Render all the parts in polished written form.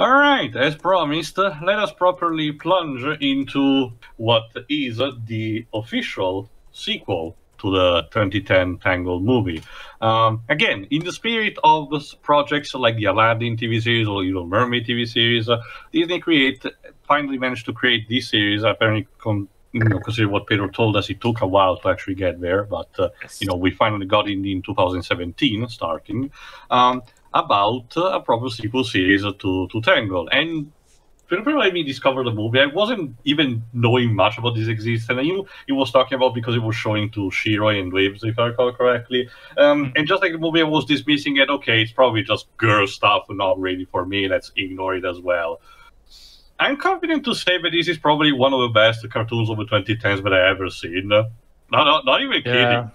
All right, as promised, let us properly plunge into what is the official sequel to the 2010 Tangled movie. Again, in the spirit of the projects like the Aladdin TV series or Little Mermaid TV series, Disney finally managed to create this series. Apparently, consider what Pedro told us, it took a while to actually get there, but we finally got it in 2017, starting. About a proper sequel series to Tangled. And Philippa let me discover the movie. I wasn't even knowing much about this existence. And I knew it was talking about because it was showing to Shiroi and Waves, if I recall correctly. And just like the movie, I was dismissing it. Okay, it's probably just girl stuff, not really for me. Let's ignore it as well. I'm confident to say that this is probably one of the best cartoons of the 2010s that I ever seen. Not even kidding.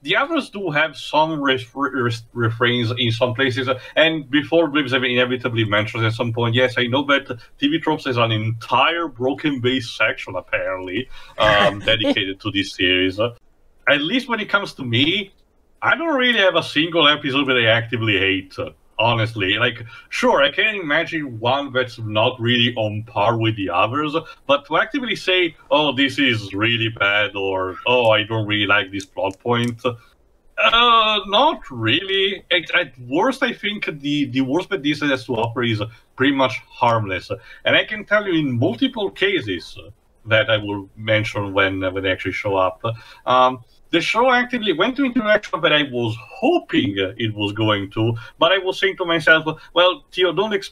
The others do have some refrains in some places, and before Blibs inevitably mentions at some point, yes, I know that TV Tropes has an entire broken bass section, apparently, dedicated to this series. At least when it comes to me, I don't really have a single episode that I actively hate. Honestly, sure, I can imagine one that's not really on par with the others, but to actively say, oh, this is really bad, or, oh, I don't really like this plot point, not really. At worst, I think the worst that this has to offer is pretty much harmless. And I can tell you in multiple cases that I will mention when they actually show up, the show actively went to interaction that I was hoping it was going to, but I was saying to myself, well, Theo, don't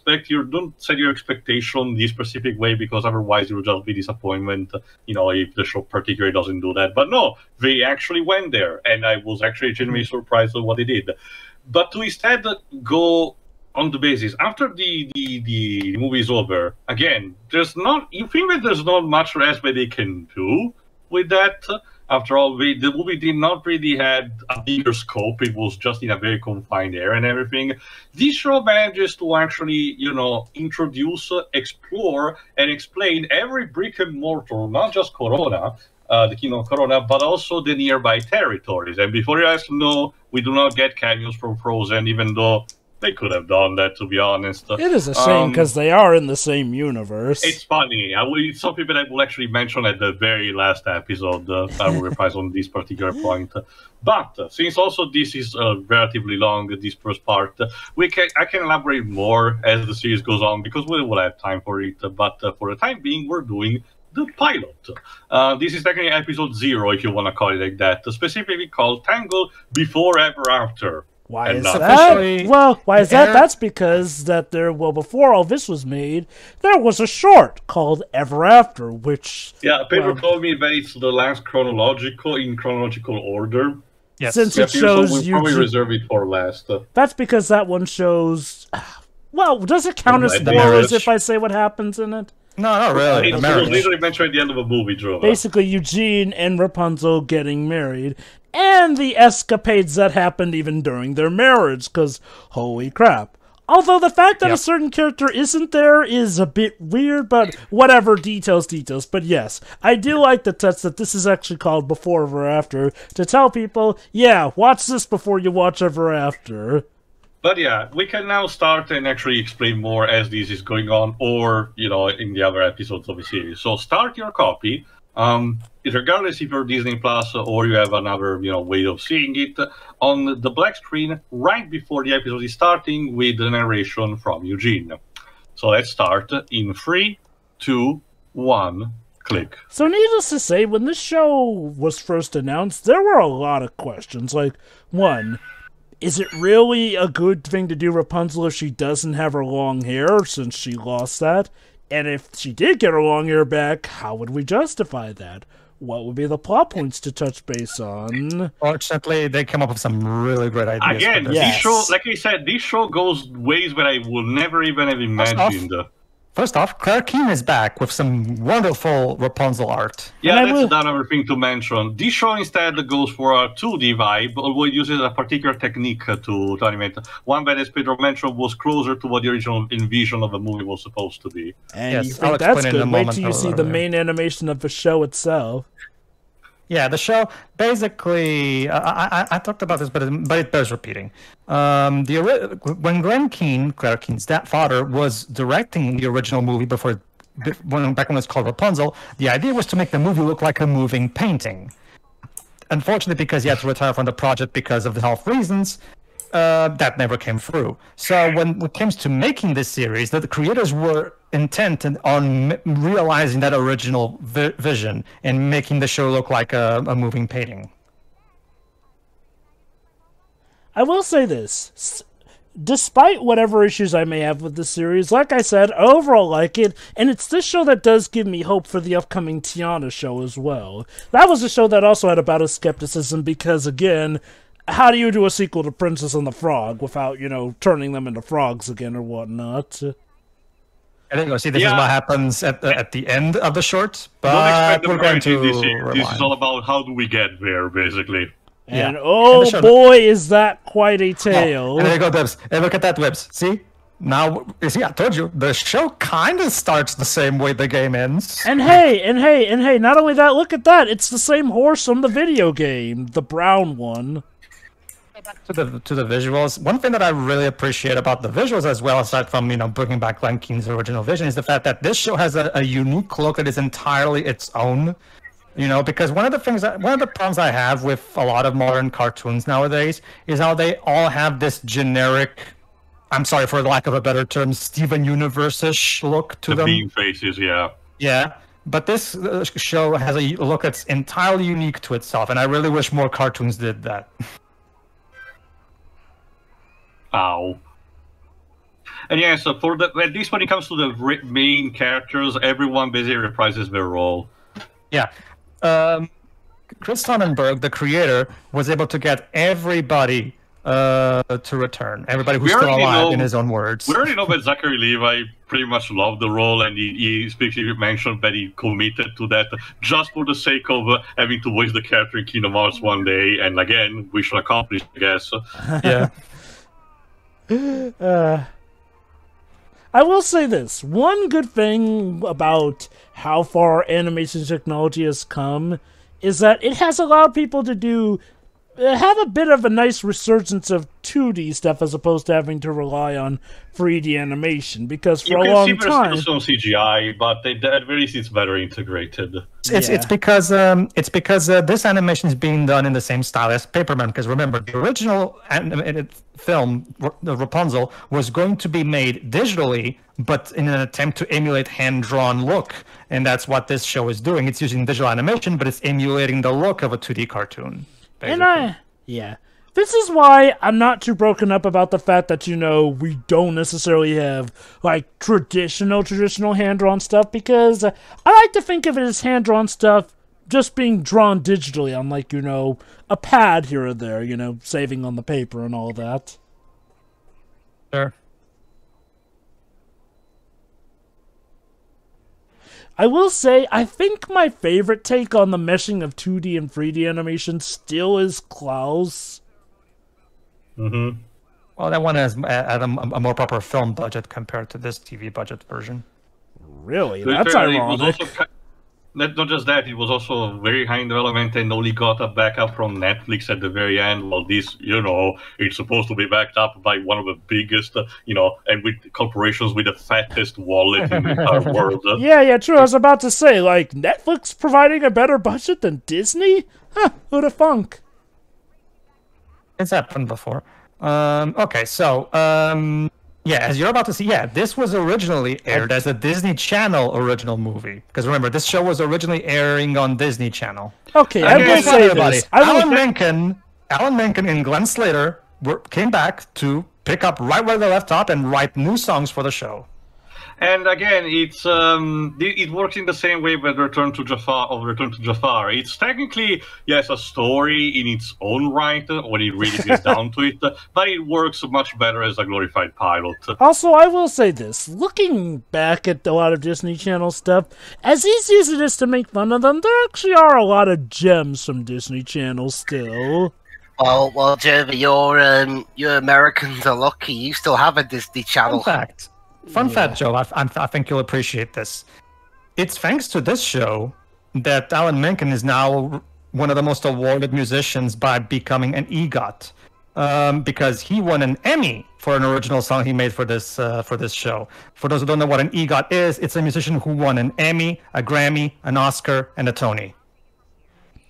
set your expectation this specific way, because otherwise it will just be disappointment, if the show particularly doesn't do that. But no, they actually went there, and I was actually genuinely surprised at what they did. But to instead go on the basis, after the movie is over, again, you think that there's not much else that they can do with that. After all, the movie did not really have a bigger scope. It was just in a very confined area and everything. This show manages to actually, introduce, explore, and explain every brick and mortar, not just Corona, the Kingdom of Corona, but also the nearby territories. And before you ask, no, we do not get cameos from Frozen, even though they could have done that, to be honest. It is a shame, because they are in the same universe. It's funny. It's something that I will actually mention at the very last episode. I will reprise on this particular point. But since also this is relatively long, this first part, I can elaborate more as the series goes on, because we will have time for it. But for the time being, we're doing the pilot. This is technically episode 0, if you want to call it like that, specifically called Tangled Before Ever After. Why is that? Well, why is that? That's because before all this was made, there was a short called Ever After, which... Yeah, Pedro told me that it's the last in chronological order. Yes. Since it shows we'll probably reserve it for last. That's because that one shows... Well, does it count as spoilers if I say what happens in it? No, not really. It was literally mentioned at the end of a movie, Drova. Basically, Eugene and Rapunzel getting married, and the escapades that happened even during their marriage, because holy crap. Although the fact that a certain character isn't there is a bit weird, but whatever, details. But yes, I do like the touch that this is actually called Before Ever After, to tell people, yeah, watch this before you watch Ever After. But yeah, we can now start and actually explain more as this is going on, or, in the other episodes of the series. So start your copy, regardless if you're Disney Plus or you have another, way of seeing it, on the black screen right before the episode is starting with the narration from Eugene. So let's start in 3, 2, 1, click. So needless to say, when this show was first announced, there were a lot of questions. Like, 1... is it really a good thing to do Rapunzel if she doesn't have her long hair, since she lost that? And if she did get her long hair back, how would we justify that? What would be the plot points to touch base on? Fortunately, they came up with some really great ideas. Again, this show, like I said, this show goes ways that I would never even have imagined. First off, Claire Keane is back with some wonderful Rapunzel art. Yeah, that's another thing to mention. This show instead goes for a 2D vibe, although it uses a particular technique to animate. One that, as Pedro mentioned, was closer to what the original envision of the movie was supposed to be. And you think that's good. Wait till you see the main animation of the show itself. Yeah, the show basically. I talked about this, but it bears repeating. When Claire Keen's father, was directing the original movie back when it was called Rapunzel, the idea was to make the movie look like a moving painting. Unfortunately, because he had to retire from the project because of the health reasons, that never came through. So when it comes to making this series, the creators were intent on realizing that original vision and making the show look like a moving painting. I will say this. Despite whatever issues I may have with the series, like I said, I overall like it, and it's this show that does give me hope for the upcoming Tiana show as well. That was a show that also had a bout of skepticism because, again, how do you do a sequel to Princess and the Frog without, turning them into frogs again or whatnot? I think, see, this is what happens at the end of the short, but we're going to... This is all about how do we get there, basically. And oh boy, is that quite a tale. Oh, and there you go, Dibs. Hey, look at that, Dibs. See? Now, you see, I told you, the show kind of starts the same way the game ends. And hey, not only that, look at that. It's the same horse from the video game, the brown one. To the visuals, one thing that I really appreciate about the visuals as well, aside from bringing back Glen Keane's original vision, is the fact that this show has a unique look that is entirely its own. Because one of the problems I have with a lot of modern cartoons nowadays is how they all have this generic, I'm sorry for the lack of a better term, Steven Universe-ish look to them. The beam faces, yeah. Yeah. But this show has a look that's entirely unique to itself, and I really wish more cartoons did that. Ow. And yeah, so at least when it comes to the main characters, everyone basically reprises their role. Yeah. Chris Sonnenberg, the creator, was able to get everybody to return. Everybody who's still alive, in his own words. We already know that Zachary Levi pretty much loved the role, and he specifically mentioned that he committed to that just for the sake of having to voice the character in Kingdom Hearts one day. And again, we should accomplish, I guess. Yeah. I will say this. One good thing about how far animation technology has come is that it has allowed people to have a bit of a nice resurgence of 2D stuff as opposed to having to rely on 3D animation, because for a long time... There's still some CGI, but at very least it's better integrated. It's because this animation is being done in the same style as Paperman, because remember, the original animated film, Rapunzel, was going to be made digitally, but in an attempt to emulate hand-drawn look, and that's what this show is doing. It's using digital animation, but it's emulating the look of a 2D cartoon. Basically. And this is why I'm not too broken up about the fact that, we don't necessarily have, like, traditional hand-drawn stuff, because I like to think of it as hand-drawn stuff just being drawn digitally on, like, a pad here or there, saving on the paper and all that. Sure. I will say, I think my favorite take on the meshing of 2D and 3D animation still is Klaus. Mm-hmm. Well, that one has a more proper film budget compared to this TV budget version. Really? That's ironic. Not just that, it was also very high in development and only got a backup from Netflix at the very end. Well, this, it's supposed to be backed up by one of the biggest, and with corporations with the fattest wallet in the entire world. Yeah, true. I was about to say, like, Netflix providing a better budget than Disney? Huh, who'da thunk? It's happened before. Okay, so, yeah, as you're about to see, this was originally aired as a Disney Channel original movie. Because remember, this show was originally airing on Disney Channel. Okay, I will say this. Alan Menken and Glenn Slater came back to pick up right where they left off and write new songs for the show. And again, it works in the same way with Return to Jafar. It's technically, yes, a story in its own right when it really gets down to it, but it works much better as a glorified pilot. Also, I will say this. Looking back at a lot of Disney Channel stuff, as easy as it is to make fun of them, there actually are a lot of gems from Disney Channel still. Well, Jeremy, you Americans are lucky. You still have a Disney Channel. Fun fact, Joe, I think you'll appreciate this. It's thanks to this show that Alan Menken is now one of the most awarded musicians by becoming an EGOT, because he won an Emmy for an original song he made for this show. For those who don't know what an EGOT is, it's a musician who won an Emmy, a Grammy, an Oscar, and a Tony.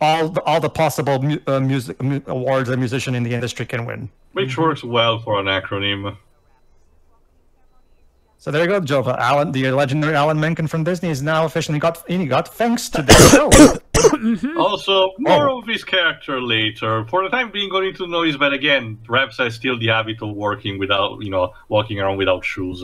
All the possible music awards a musician in the industry can win. Which works well for an acronym. So there you go, Jova. Alan, the legendary Alan Menken from Disney, is now officially got thanks to this show. Also, more of his character later. For the time being, going to know is that again, Raps has still the habit of working without, walking around without shoes.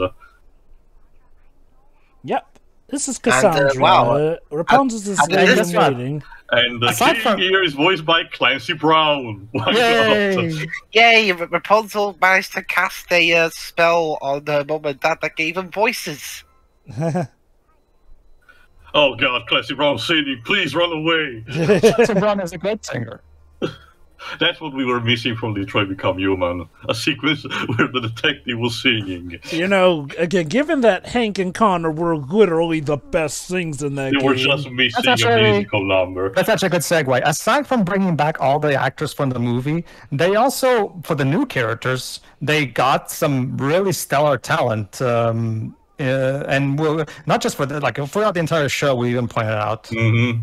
Yep. This is Cassandra. And, wow. Rapunzel's is waiting. And the king here is voiced by Clancy Brown. Yay! Yay! Rapunzel managed to cast a spell on her mum and dad that gave them voices. Oh god, Clancy Brown singing, please run away! Clancy Brown is a great singer. That's what we were missing from Detroit Become Human. A sequence where the detective was singing. Again, given that Hank and Connor were literally the best things in that game. They were just missing a musical number. That's actually a good segue. Aside from bringing back all the actors from the movie, they also, for the new characters, they got some really stellar talent. And we'll, not just for throughout the entire show, we even pointed out. Mm-hmm.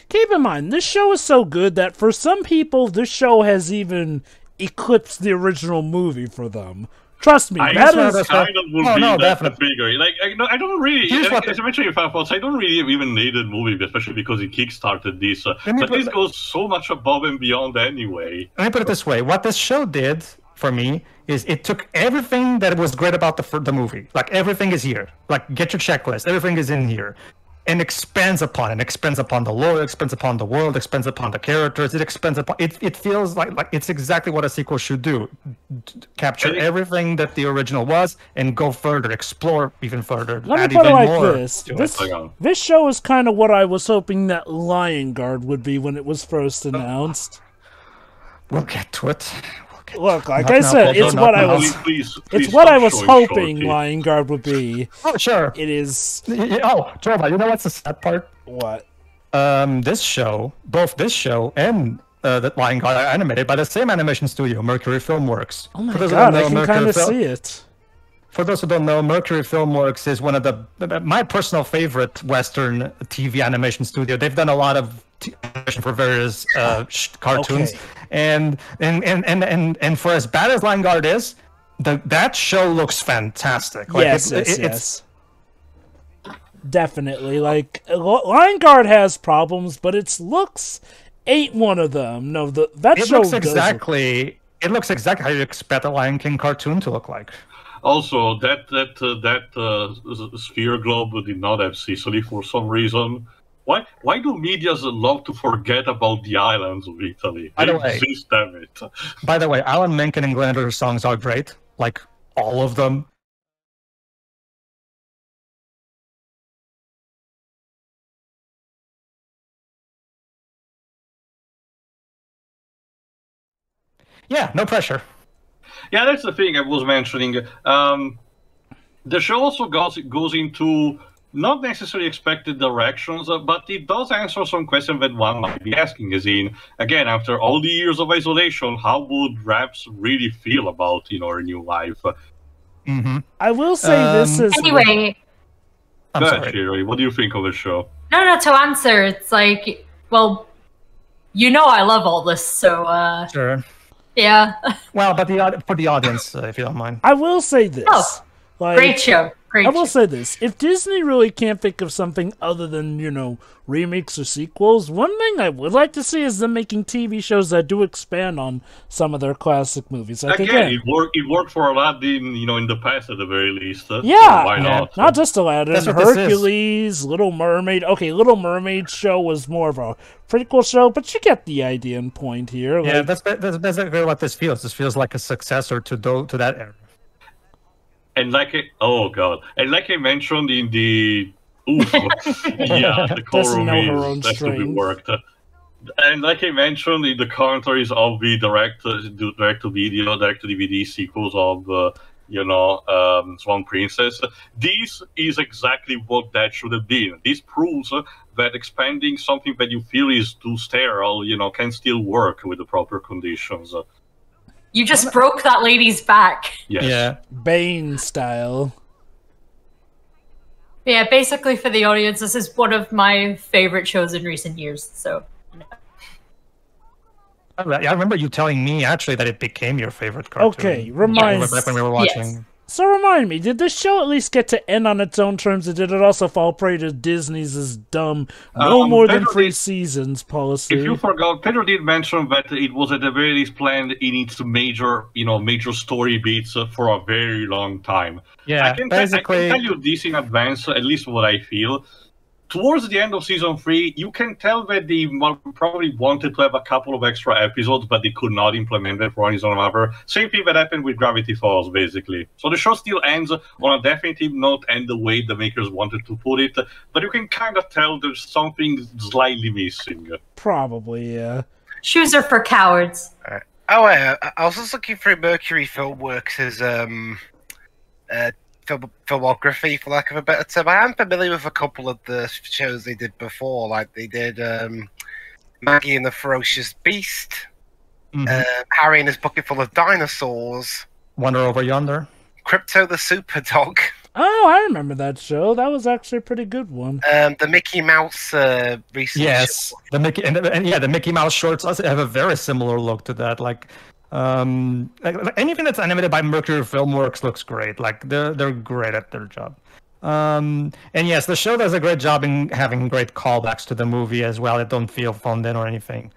Keep in mind, this show is so good that for some people, this show has even eclipsed the original movie for them. Trust me, that is kind of would be the bigger. I don't really. As I mentioned in Final Thoughts, I don't really even need the movie, especially because it kickstarted this. But this goes so much above and beyond anyway. Let me put it this way: what this show did for me is it took everything that was great about the movie. Like everything is here. Like get your checklist. Everything is in here. And expands upon it. Expands upon the lore, expands upon the world, expands upon the characters. It expands upon it feels like it's exactly what a sequel should do. Capture everything that the original was and go further, explore even further. Let me put it like this. This show is kind of what I was hoping that Lion Guard would be when it was first announced. We'll get to it. Look, like I said, it's what I was. It's what I was hoping Lion Guard would be. Oh, sure. It is. Oh, Jova, you know what's the sad part? What? This show, both this show and the Lion Guard, are animated by the same animation studio, Mercury Filmworks. Oh my god, I can kind of see it. For those who don't know, Mercury Filmworks is one of my personal favorite Western TV animation studio. They've done a lot of animation for various cartoons, and for as bad as Lion Guard is, that show looks fantastic. Like yes. Definitely. Like Lion Guard has problems, but its looks ain't one of them. No, that show looks exactly. It looks exactly how you expect a Lion King cartoon to look like. Also, that sphere globe did not have Sicily for some reason. Why do medias love to forget about the islands of Italy? By the way, damn it. By the way, Alan Menken and Glenn Edwards' songs are great. Like, all of them. Yeah, no pressure. Yeah, that's the thing I was mentioning. The show also goes into not necessarily expected directions, but it does answer some questions that one might be asking, as in, again, after all the years of isolation, how would Raps really feel about, her new life? Mm-hmm. I will say this is... Anyway... Go ahead, Shiri. What do you think of the show? No, to answer, it's like, well, I love all this, so... Sure. Yeah. Well, but for the audience, if you don't mind. I will say this. Oh, great show. I will say this. If Disney really can't think of something other than, remakes or sequels, one thing I would like to see is them making TV shows that do expand on some of their classic movies. Like, again, it worked for Aladdin, in the past at the very least. Yeah. So why not? Not just Aladdin. Hercules, Little Mermaid. Okay, Little Mermaid show was more of a prequel show, but you get the idea and point here. Yeah, that's exactly what this feels. This feels like a successor to that era. And like I mentioned in the the choral has to be worked. And like I mentioned in the commentaries of the direct-to-video, direct-to-DVD sequels of Swan Princess. This is exactly what that should have been. This proves that expanding something that you feel is too sterile, can still work with the proper conditions. You just broke that lady's back. Yes. Yeah. Bane style. Yeah, basically for the audience, this is one of my favorite shows in recent years. So, I remember you telling me actually that it became your favorite cartoon. Okay, remind Yes. Back when we were watching. Yes. So remind me, did this show at least get to end on its own terms, or did it also fall prey to Disney's dumb no more than Pedro 3 did- seasons policy? If you forgot, Pedro did mention that it was at the very least planned in its major story beats for a very long time. Yeah, I can basically. tell you this in advance, at least what I feel. Towards the end of season 3, you can tell that they probably wanted to have a couple of extra episodes, but they could not implement it for one reason or another. Same thing that happened with Gravity Falls, basically. So the show still ends on a definitive note and the way the makers wanted to put it, but you can kind of tell there's something slightly missing. Probably, yeah. Shoes are for cowards. I was just looking through Mercury Filmworks' filmography, for lack of a better term. I am familiar with a couple of the shows they did before, like they did Maggie and the Ferocious Beast, Harry and His Bucket Full of Dinosaurs, Wonder Over Yonder. Crypto the Super Dog, Oh, I remember that show. That was actually a pretty good one. the Mickey Mouse recent Yes, the Mickey the Mickey Mouse shorts also have a very similar look to that. Like anything that's animated by Mercury Filmworks looks great. Like they're great at their job. And yes, the show does a great job in having great callbacks to the movie as well. It don't feel phoned in or anything.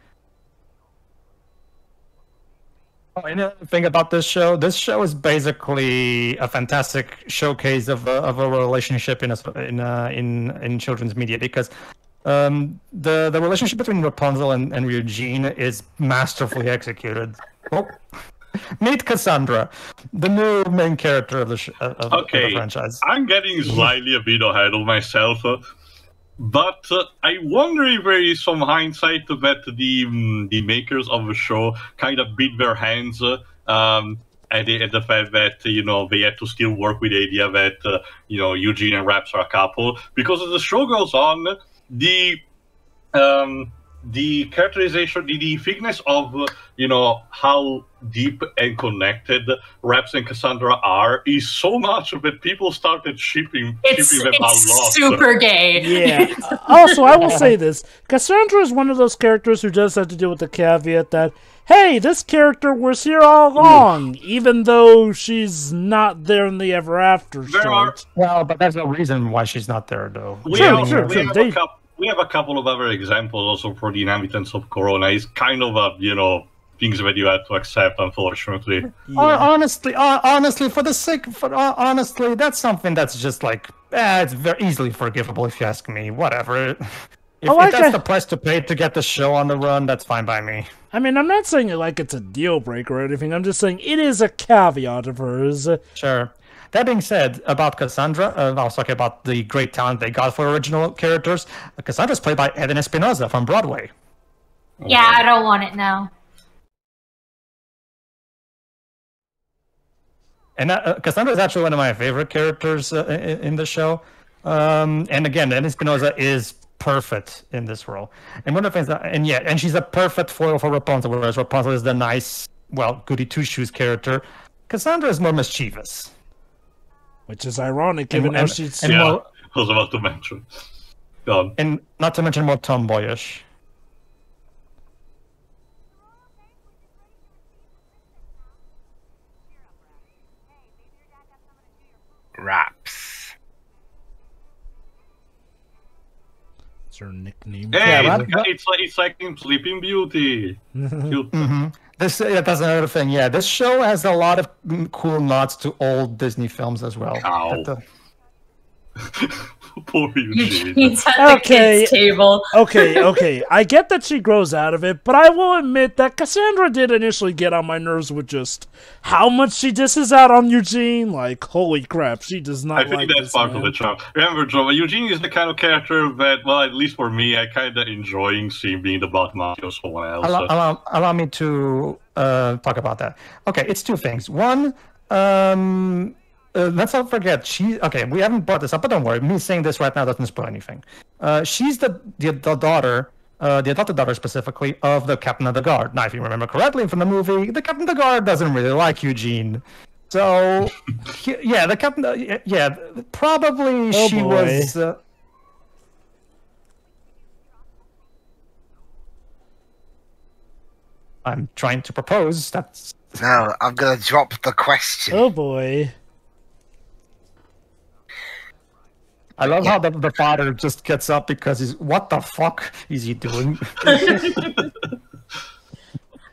Another thing about this show is basically a fantastic showcase of a relationship in children's media, because the relationship between Rapunzel and Eugene is masterfully executed. Oh. Meet Cassandra, the new main character of the franchise. I'm getting slightly a bit ahead of myself, but I wonder if there is some hindsight that the makers of the show kind of beat their hands at the fact that they had to still work with the idea that Eugene and Raps are a couple, because as the show goes on, the characterization, the thickness of how deep and connected Raps and Cassandra are is so much that people started shipping them a lot. It's super gay. Yeah. Also, I will say this. Cassandra is one of those characters who does have to deal with the caveat that, hey, this character was here all along, even though she's not there in the Ever After short. Well, but there's no reason why she's not there, though. We have a couple of other examples also for the inhabitants of Corona. It's kind of a, things that you had to accept, unfortunately. Yeah. Honestly, honestly, that's something that's just like, it's very easily forgivable if you ask me. Whatever. If that's the price to pay to get the show on the run, that's fine by me. I mean, I'm not saying it like it's a deal breaker or anything. I'm just saying it is a caveat of hers. Sure. That being said, about Cassandra, I was talking about the great talent they got for original characters. Cassandra's played by Eden Espinosa from Broadway. Yeah, I don't want it now. And Cassandra is actually one of my favorite characters in the show. And again, Eden Espinosa is perfect in this role. And one of the things and she's a perfect foil for Rapunzel, whereas Rapunzel is the nice, goody two-shoes character. Cassandra is more mischievous. Which is ironic, given how she's... I was about to mention. Go on. And not to mention more tomboyish. Raps. It's her nickname. Hey, Yeah, it's like in Sleeping Beauty. Cute. That's another thing. Yeah, this show has a lot of cool nods to old Disney films as well. Ow. Poor Eugene. Eugene's at the kids' table. Okay. I get that she grows out of it, but I will admit that Cassandra did initially get on my nerves with just how much she disses out on Eugene. Like, holy crap, she does not I think that's part of the charm. Remember, Joe, Eugene is the kind of character that, well, at least for me, I kind of enjoying seeing being the bottom of someone else. Allow me to talk about that. Okay, it's two things. One, Let's not forget, okay, we haven't brought this up, but don't worry. Me saying this right now doesn't spoil anything. She's the daughter, the adopted daughter specifically, of the captain of the guard. Now, if you remember correctly from the movie, the captain of the guard doesn't really like Eugene. So, yeah, the captain, yeah, probably Oh, she boy. was... I'm trying to propose. That's... No, I'm gonna drop the question. Oh boy. I love how the father just gets up because he's... What the fuck is he doing?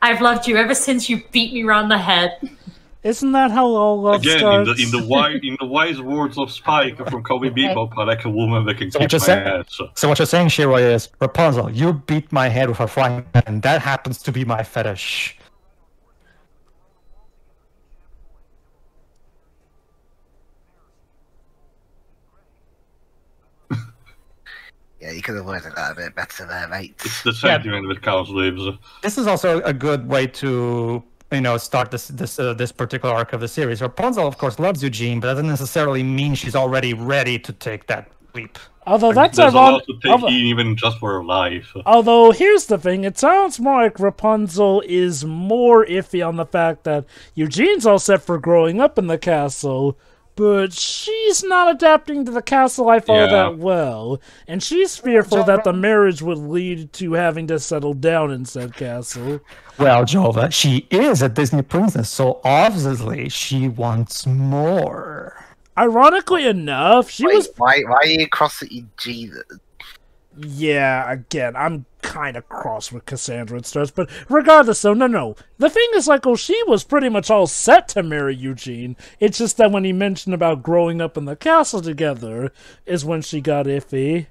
I've loved you ever since you beat me round the head. Isn't that how all love Again, starts? in the wise words of Spike from Kobe Bebop, I like a woman that can kick my ass. So what you're saying, Shiro, is, Rapunzel, you beat my head with a frying pan, and that happens to be my fetish. Yeah, you could have worded that a bit better there, mate. It's the sentiment that counts, lives. This is also a good way to, start this particular arc of the series. Rapunzel, of course, loves Eugene, but that doesn't necessarily mean she's already ready to take that leap. Although that's There's a lot ironic. to take in, even just for her life. Although here's the thing, it sounds more like Rapunzel is more iffy on the fact that Eugene's all set for growing up in the castle, but she's not adapting to the castle life all that well, and she's fearful that the marriage would lead to having to settle down in said castle. Well, Jova, she is a Disney princess, so obviously she wants more. Ironically enough, she was... Why are you cross at Eugene? Yeah, again, I'm kind of cross with Cassandra and stuff, but regardless, though, no. The thing is, like, she was pretty much all set to marry Eugene. It's just that when he mentioned about growing up in the castle together is when she got iffy.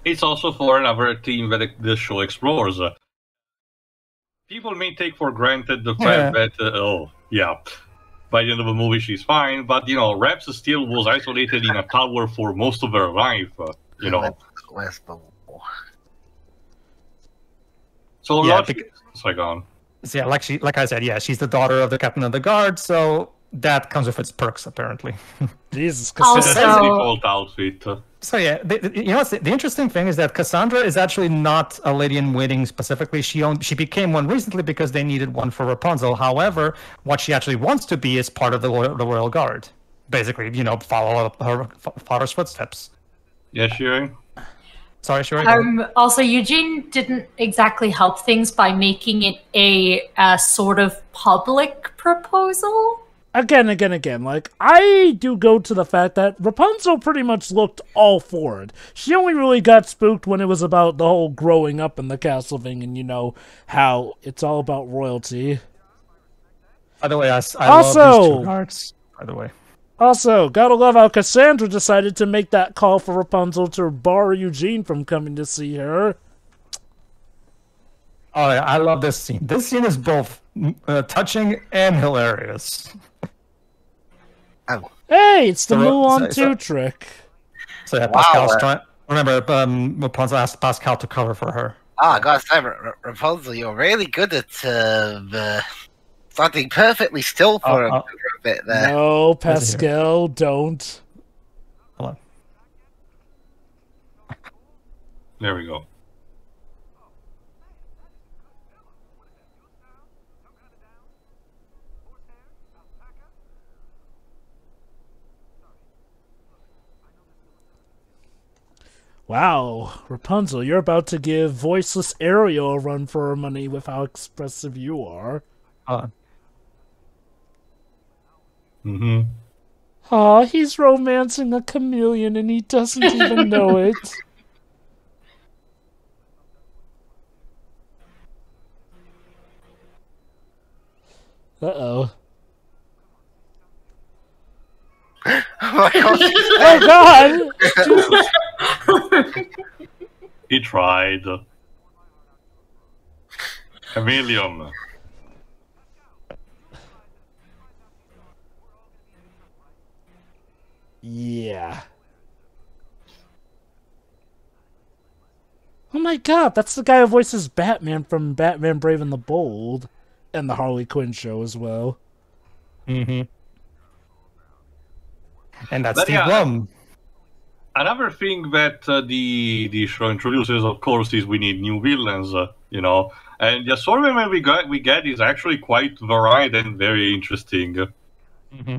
It's also for another theme that the show explores. People may take for granted the fact that, by the end of the movie she's fine, but, Raps still was isolated in a tower for most of her life, Where's the war? So, Saigon. Yeah, like I said, she's the daughter of the captain of the guard, so that comes with its perks, apparently. Jesus, Also- Cassandra. That's the default outfit. So yeah, the interesting thing is that Cassandra is actually not a lady-in-waiting specifically. She became one recently because they needed one for Rapunzel. However, what she actually wants to be is part of the royal guard. Basically, follow her father's footsteps. Yeah, Shiri? Sorry, Shiri. Also, Eugene didn't exactly help things by making it a sort of public proposal. Again, like, I do go to the fact that Rapunzel pretty much looked all for it. She only really got spooked when it was about the whole growing up in the castle thing and, how it's all about royalty. By the way, I love these two guards, by the way. Also, gotta love how Cassandra decided to make that call for Rapunzel to bar Eugene from coming to see her. Oh, yeah, I love this scene. This scene is both touching and hilarious. Oh. Hey, it's the Mulan 2 trick. So yeah, Pascal's trying... Remember, Rapunzel asked Pascal to cover for her. Oh, I gotta say, Rapunzel, you're really good at standing perfectly still for a bit there. No, Pascal, don't. Hold on. There we go. Wow, Rapunzel, you're about to give voiceless Ariel a run for her money with how expressive you are. Aw, he's romancing a chameleon and he doesn't even know it. Uh-oh. Oh god! He tried. Chameleon. Yeah. Oh my god, that's the guy who voices Batman from Batman Brave and the Bold. And the Harley Quinn show as well. And that's But Steve yeah, Blum. Another thing that the show introduces, of course, is we need new villains, you know. And the assortment we get is actually quite varied and very interesting. Mm-hmm.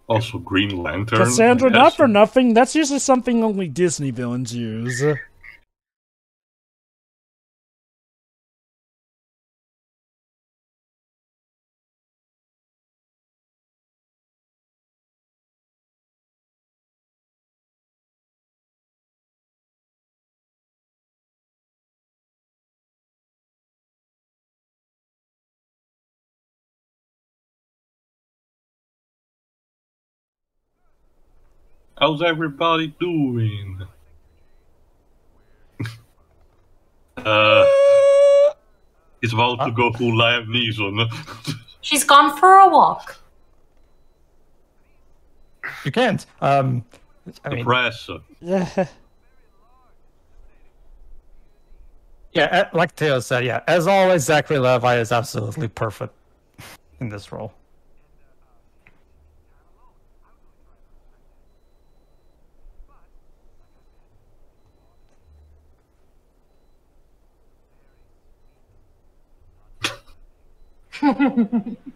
Also, Green Lantern. Cassandra, yes. not for nothing, that's usually something only Disney villains use. How's everybody doing? He's about to go full Liam Neeson. She's gone for a walk. You can't. I mean, Press. Yeah. yeah, like Theo said, yeah. As always, Zachary Levi is absolutely perfect in this role.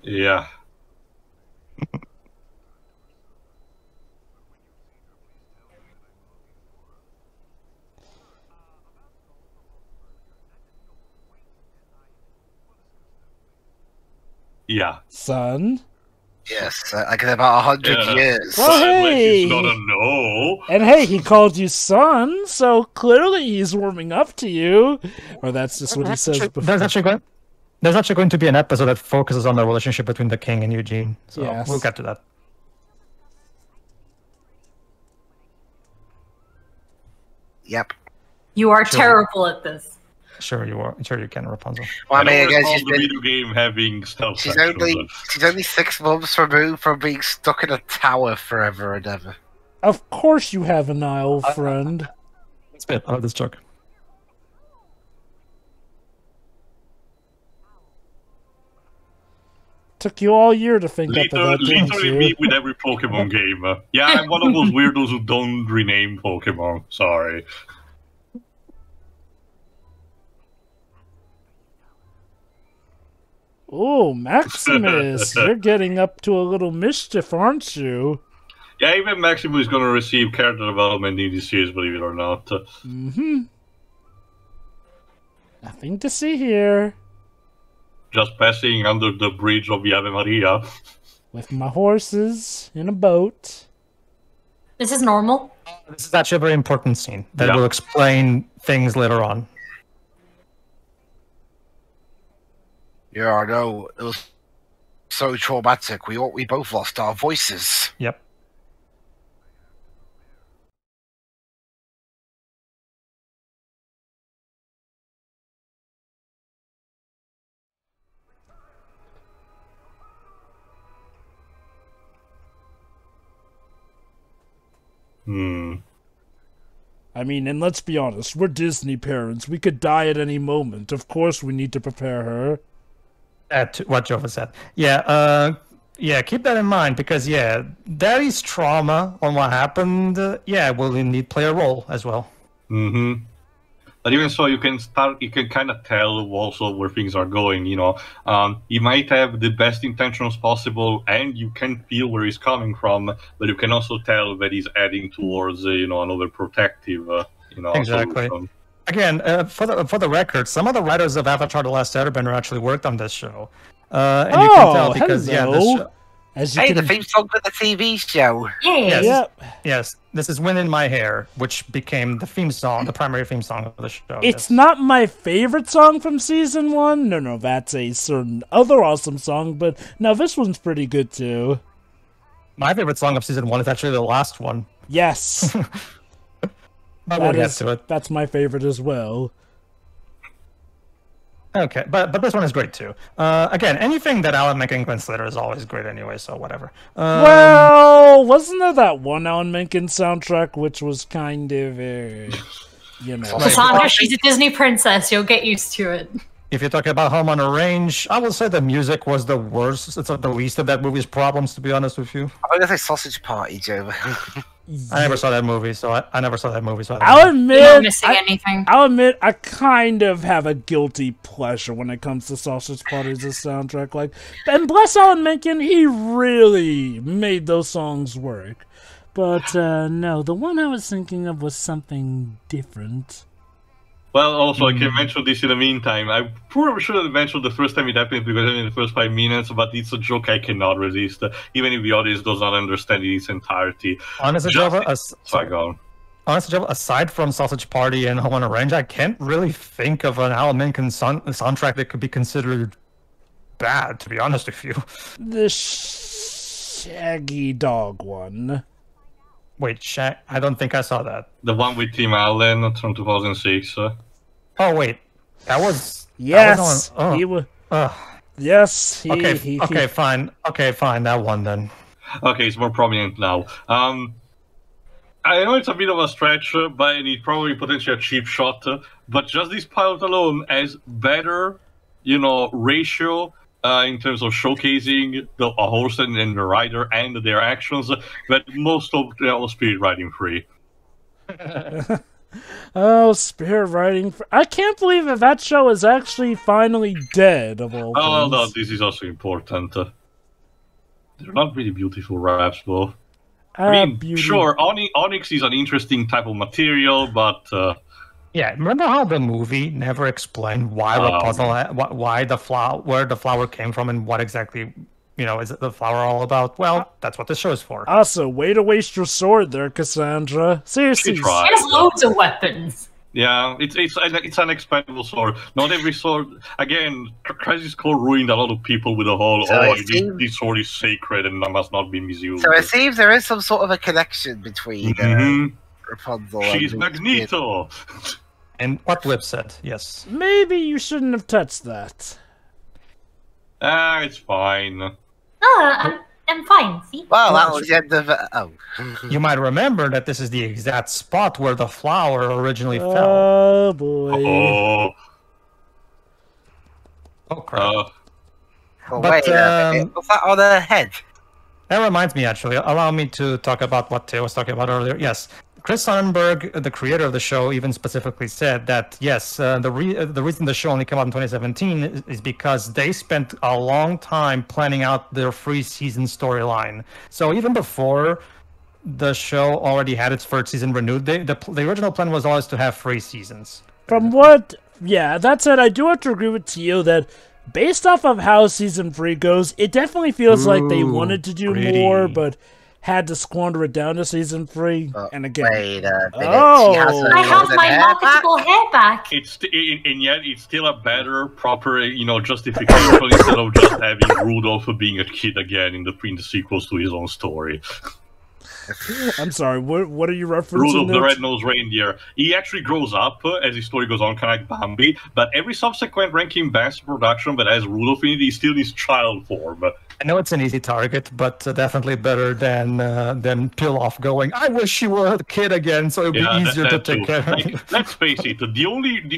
Yeah. Yeah. Son. Yes, like in about 100 Yeah. years. Well, Unless hey. he's gonna know. And hey, he called you son, so clearly he's warming up to you. Or that's just what he says before. There's actually going to be an episode that focuses on the relationship between the king and Eugene. So Yes. we'll get to that. Yep. You are terrible at this. Sure you are. Sure you can, Rapunzel. Well, I I mean, I don't guess recall she's the been, video game having stealth she's sections. only 6 months removed from being stuck in a tower forever and ever. Of course you have an aisle friend. That's it. I love this joke. Took you all year to think up of that, didn't Literally you? me with every Pokemon game. Yeah, I'm one of those weirdos who don't rename Pokemon. Sorry. Oh, Maximus, you're getting up to a little mischief, aren't you? Yeah, even Maximus is going to receive character development in this series, believe it or not. Mm-hmm. Nothing to see here. Just passing under the bridge of the Ave Maria. With my horses in a boat. This is normal. This is actually a very important scene that Yeah. will explain things later on. Yeah, I know. It was so traumatic. We both lost our voices. Yep. I mean, and let's be honest, we're Disney parents. We could die at any moment. Of course we need to prepare her. What Jova said. Yeah, yeah, keep that in mind because, yeah, Daddy's trauma on what happened, will indeed play a role as well. Mm-hmm. But even so, you can kind of tell also where things are going, you know. He might have the best intentions possible, and you can feel where he's coming from, but you can also tell that he's adding towards, an overprotective, Exactly. solution. Again, for the record, some of the writers of Avatar: The Last Airbender actually worked on this show. And you can tell because, this hello. show, As you Hey, can... the theme song for the TV show. Yay. Yep. yes, this is Wind in My Hair, which became the theme song, the primary theme song of the show. It's yes. not my favorite song from season 1. No, that's a certain other awesome song, but no, this one's pretty good too. My favorite song of season 1 is actually the last one. Yes. But we'll get to it. That's my favorite as well. Okay, but this one is great too. Again, anything that Alan Menken Slater is always great anyway, so whatever. Well, wasn't there that one Alan Menken soundtrack which was kind of, you know... Cassandra, she's a Disney princess. You'll get used to it. If you're talking about Home on a Range, I will say the music was the worst. It's the least of that movie's problems, to be honest with you. I'm going to say Sausage Party, Joe. I never saw that movie, so I never saw that movie. So I'll admit, You're not missing anything. I'll admit, I kind of have a guilty pleasure when it comes to Sausage Party as a soundtrack. Like, and bless Alan Menken, he really made those songs work. But no, the one I was thinking of was something different. Well, also, I can mention this in the meantime. I probably should have mentioned the first time it happened because in the first 5 minutes, but it's a joke I cannot resist, even if the audience does not understand in its entirety. Honestly, aside from Sausage Party and Home on a Range, I can't really think of an Alan Menken soundtrack that could be considered bad, to be honest with you. The Shaggy Dog one. Wait, I don't think I saw that. The one with Tim Allen from 2006. Oh, wait. That was... Yes! That was He was... Yes, Okay, fine. Okay, fine. That one, then. Okay, it's more prominent now. I know it's a bit of a stretch, but it probably potentially a cheap shot, but just this pilot alone has better, ratio in terms of showcasing a horse and the rider and their actions, but most of Spirit Riding Free. Oh, Spirit Riding Free. I can't believe that show is actually finally dead, of all Oh, things. no, this is also important. They're not really beautiful raps, though. I mean, sure, Onyx is an interesting type of material, but... Yeah, remember how the movie never explained why Rapunzel, where the flower came from, and what exactly, is the flower all about? Well, that's what the show is for. Also, way to waste your sword there, Cassandra. Seriously. She has loads of weapons. Yeah, it's an expendable sword. Not every sword. Again, Crisis Core ruined a lot of people with the whole, this sword is sacred and must not be misused. So it seems there is some sort of a connection between Rapunzel She's Magneto! And what Whip said, yes. Maybe you shouldn't have touched that. It's fine. I'm fine, see? Well, that was the end of it. Oh. You might remember that this is the exact spot where the flower originally fell. Oh, boy. Oh, crap. But wait, was that on her head? That reminds me, actually. Allow me to talk about what Theo was talking about earlier. Yes. Chris Sonnenberg, the creator of the show, even specifically said that, yes, the reason the show only came out in 2017 is because they spent a long time planning out their free season storyline. So even before the show already had its first season renewed, the original plan was always to have free seasons. That said, I do have to agree with Tio that based off of how season 3 goes, it definitely feels like they wanted to do more, but had to squander it down to season 3. And again, wait a minute. I have my marketable hair back. And yet it's still a better, proper, justification instead of just having Rudolph being a kid again in the sequels to his own story. I'm sorry, what are you referencing? Rudolph the Red-Nosed Reindeer. He actually grows up as his story goes on, kind of like Bambi, but every subsequent ranking best production that has Rudolph in it, he's still in his child form. I know it's an easy target, but definitely better than Pilaf going, I wish you were a kid again, so it would be easier to take care of. Let's face it,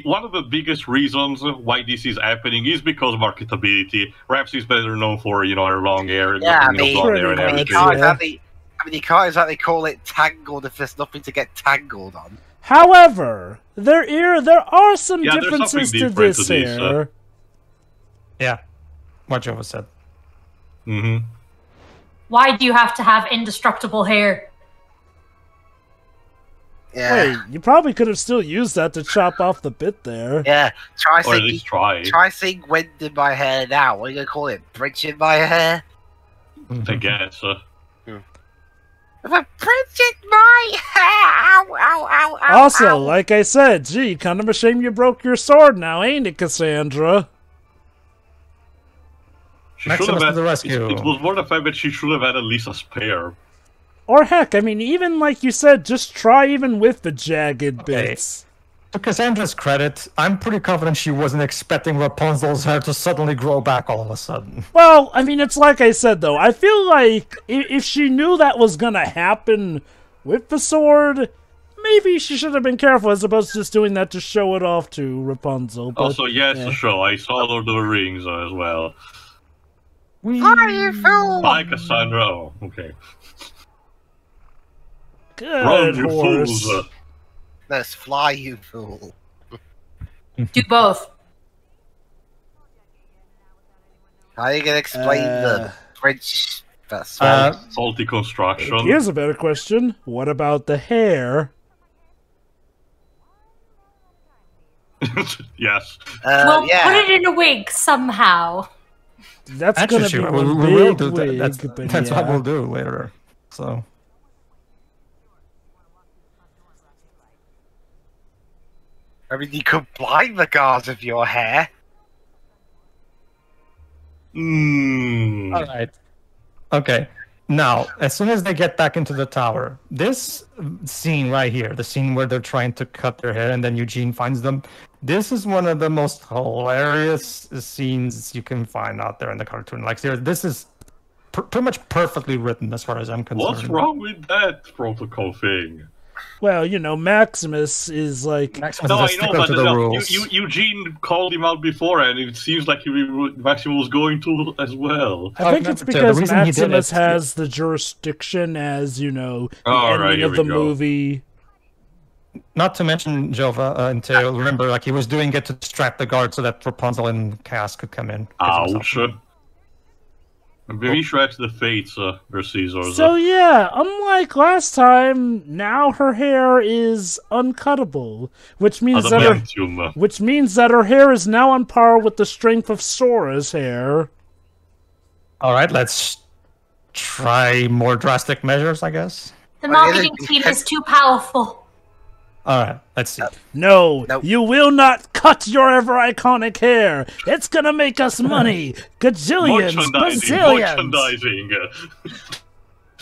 one of the biggest reasons why this is happening is because of marketability. Raps is better known for, her long hair, blonde hair and everything. You can't exactly call it Tangled if there's nothing to get tangled on. However, there are some differences to this here. Yeah, what Jova said. Mm-hmm. Why do you have to have indestructible hair? Yeah. Wait, you probably could have still used that to chop off the bit there. Yeah, Or at least try. Try saying wind in my hair now. What are you going to call it? Bridge in my hair? I guess. The bridge in my hair! Ow, ow, ow, ow, Also, ow. like I said, gee, kind of a shame you broke your sword now, ain't it, Cassandra? She should have had, it was more the fact that she should have had at least a spare. Or heck, I mean, even like you said, just try even with the jagged bits. To Cassandra's credit, I'm pretty confident she wasn't expecting Rapunzel's hair to suddenly grow back all of a sudden. Well, I mean, it's like I said, though. I feel like if she knew that was gonna happen with the sword, maybe she should have been careful as opposed to just doing that to show it off to Rapunzel. But, also, yes, the show. I saw Lord of the Rings as well. Are you fool? Hi, Cassandra. Oh, okay. Good Run, you horse. fools. Let's fly, you fool. Do both. How are you gonna explain the French? Salty construction. Here's a better question. What about the hair? Yes. Well, yeah. put it in a wig somehow. That's Actually, gonna be we one will big do wig, that. but That's yeah. what we'll do later. So. I mean, you could blind the guards with your hair. All right. Okay. Now, as soon as they get back into the tower, this scene right here, the scene where they're trying to cut their hair and then Eugene finds them, this is one of the most hilarious scenes you can find out there in the cartoon. Like, this is pretty much perfectly written as far as I'm concerned. What's wrong with that protocol thing? Well, you know, Maximus is like... Maximus No, is a I know, stickler but to the rules. Eugene called him out before, and it seems like Maximus was going to as well. I think it's because Maximus has the jurisdiction as, you know, the ending of the movie. Not to mention, Jova, until remember, like, he was doing it to distract the guard so that Rapunzel and Cass could come in. Ouch. Maybe she the fates, Caesar. So yeah, unlike last time, now her hair is uncuttable, which means that her hair is now on par with the strength of Sora's hair. All right, let's try more drastic measures, I guess. The marketing team is too powerful. All right, let's see. No, you will not cut your ever iconic hair. It's gonna make us money. Gajillions, bazillions. Merchandising.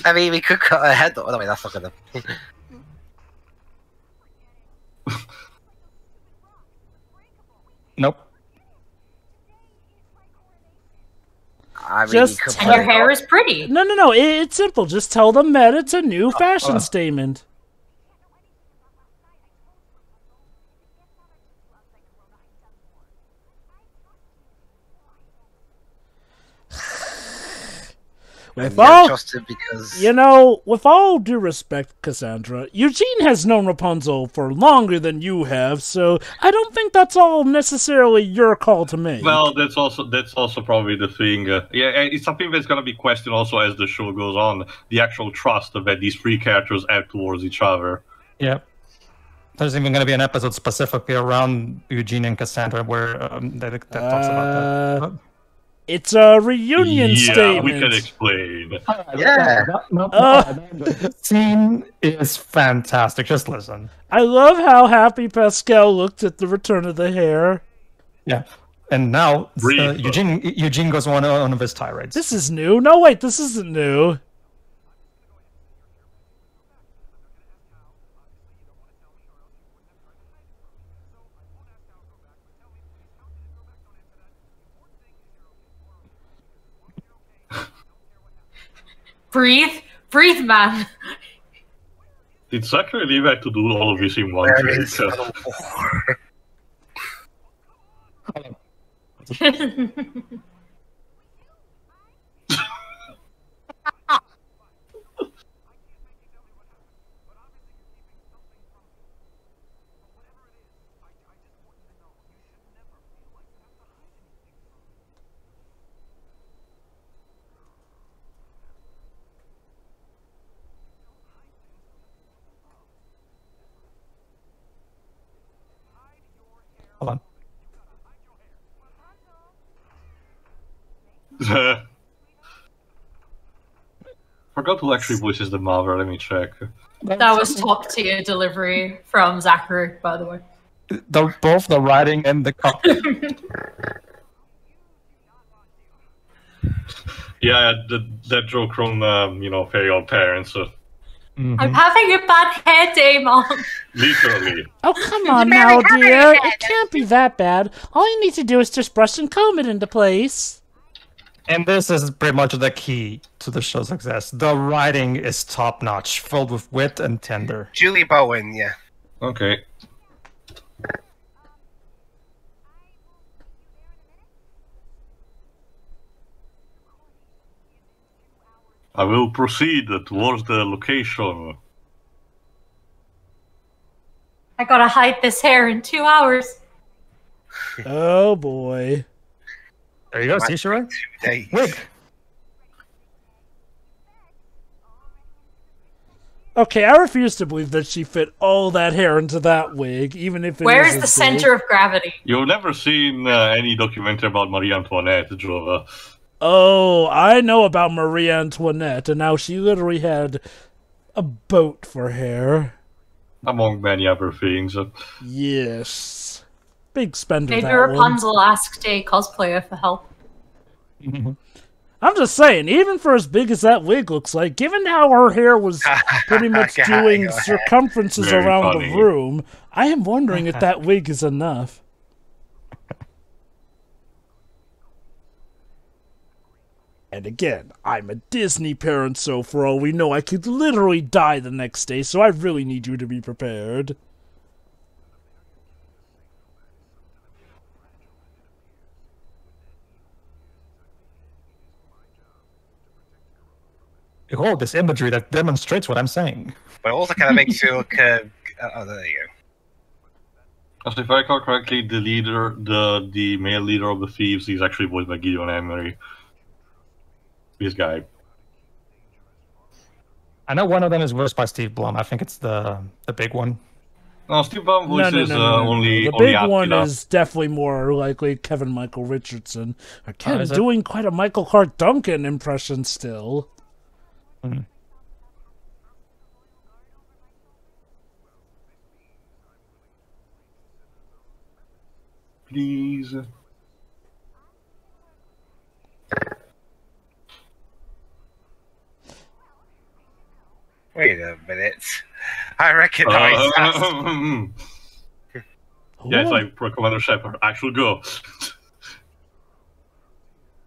I mean, we could cut her head. Oh, no, wait, that's not gonna. Nope. I mean, Just and your hair is pretty. No. It's simple. Just tell them that it's a new fashion statement. With all due respect, Cassandra, Eugene has known Rapunzel for longer than you have, so I don't think that's all necessarily your call to make. Well, that's also probably the thing. It's something that's going to be questioned also as the show goes on. The actual trust that these three characters have towards each other. Yep. There's even going to be an episode specifically around Eugene and Cassandra where that talks about that. It's a reunion statement. We can explain. Yeah. The scene is fantastic. Just listen. I love how happy Pascal looked at the return of the hair. Yeah. And now Eugene goes on one of his tirades. This is new. No, wait, this isn't new. Breathe, man. Did Zachary leave had to do all of this in one take? Hold on. Forgot who actually voices the mother. Let me check. That was top tier delivery from Zachary, by the way. Both the writing and the copy. Yeah, that joke from Fairy Odd Parents. I'm having a bad hair day, Mom. Literally. Oh, come on now, dear. It can't be that bad. All you need to do is just brush and comb it into place. And this is pretty much the key to the show's success. The writing is top-notch, filled with wit and tender. Julie Bowen, yeah. Okay. I will proceed towards the location. I gotta hide this hair in 2 hours. Oh, boy. There you go, see, Shira? Wig. Okay, I refuse to believe that she fit all that hair into that wig, even if it Where's is the center of gravity? You've never seen any documentary about Marie Antoinette, Jova. Oh, I know about Marie Antoinette, and how she literally had a boat for hair. Among many other things. Yes. Big spender, Maybe that one. Rapunzel asked a cosplayer for help. I'm just saying, even for as big as that wig looks like, given how her hair was pretty much doing circumferences Very around funny. the room, I am wondering if that wig is enough. And again, I'm a Disney parent, so for all we know, I could literally die the next day, so I really need you to be prepared. Behold this imagery that demonstrates what I'm saying. But it also kind of makes you look. Oh, there you go. As if I recall correctly, the male leader of the thieves is actually voiced by Gideon Emery. This guy. I know one of them is voiced by Steve Blum. I think it's the big one. No, Steve Blum voices only The big Attila. one is definitely more likely Kevin Michael Richardson. Again, is it? doing quite a Michael Clark Duncan impression still. Mm. Please. Wait a minute. I recognize that. Yes, I pro Commander Shepard. Actual go.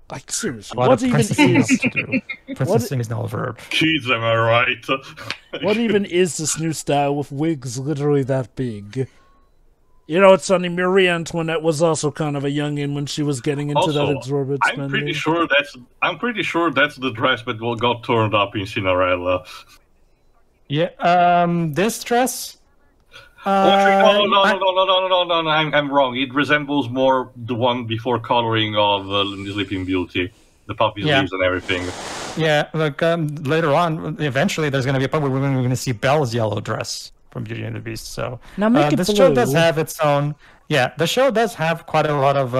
Like, seriously, What what a even princessing is... is to do. Princessing is now a verb. Kids, am I right? What even is this new style with wigs literally that big? You know, it's funny, Marie Antoinette was also kind of a youngin' when she was getting into that exorbitant spending. I'm pretty sure that's the dress that got turned up in Cinderella. Yeah, this dress? No, I'm wrong. It resembles more the one before coloring of Sleeping Beauty. The puppy sleeves and everything. Yeah, like later on, eventually there's going to be a point where we're going to see Belle's yellow dress from Beauty and the Beast. So now make it this blue. show does have its own. Yeah, the show does have quite a lot of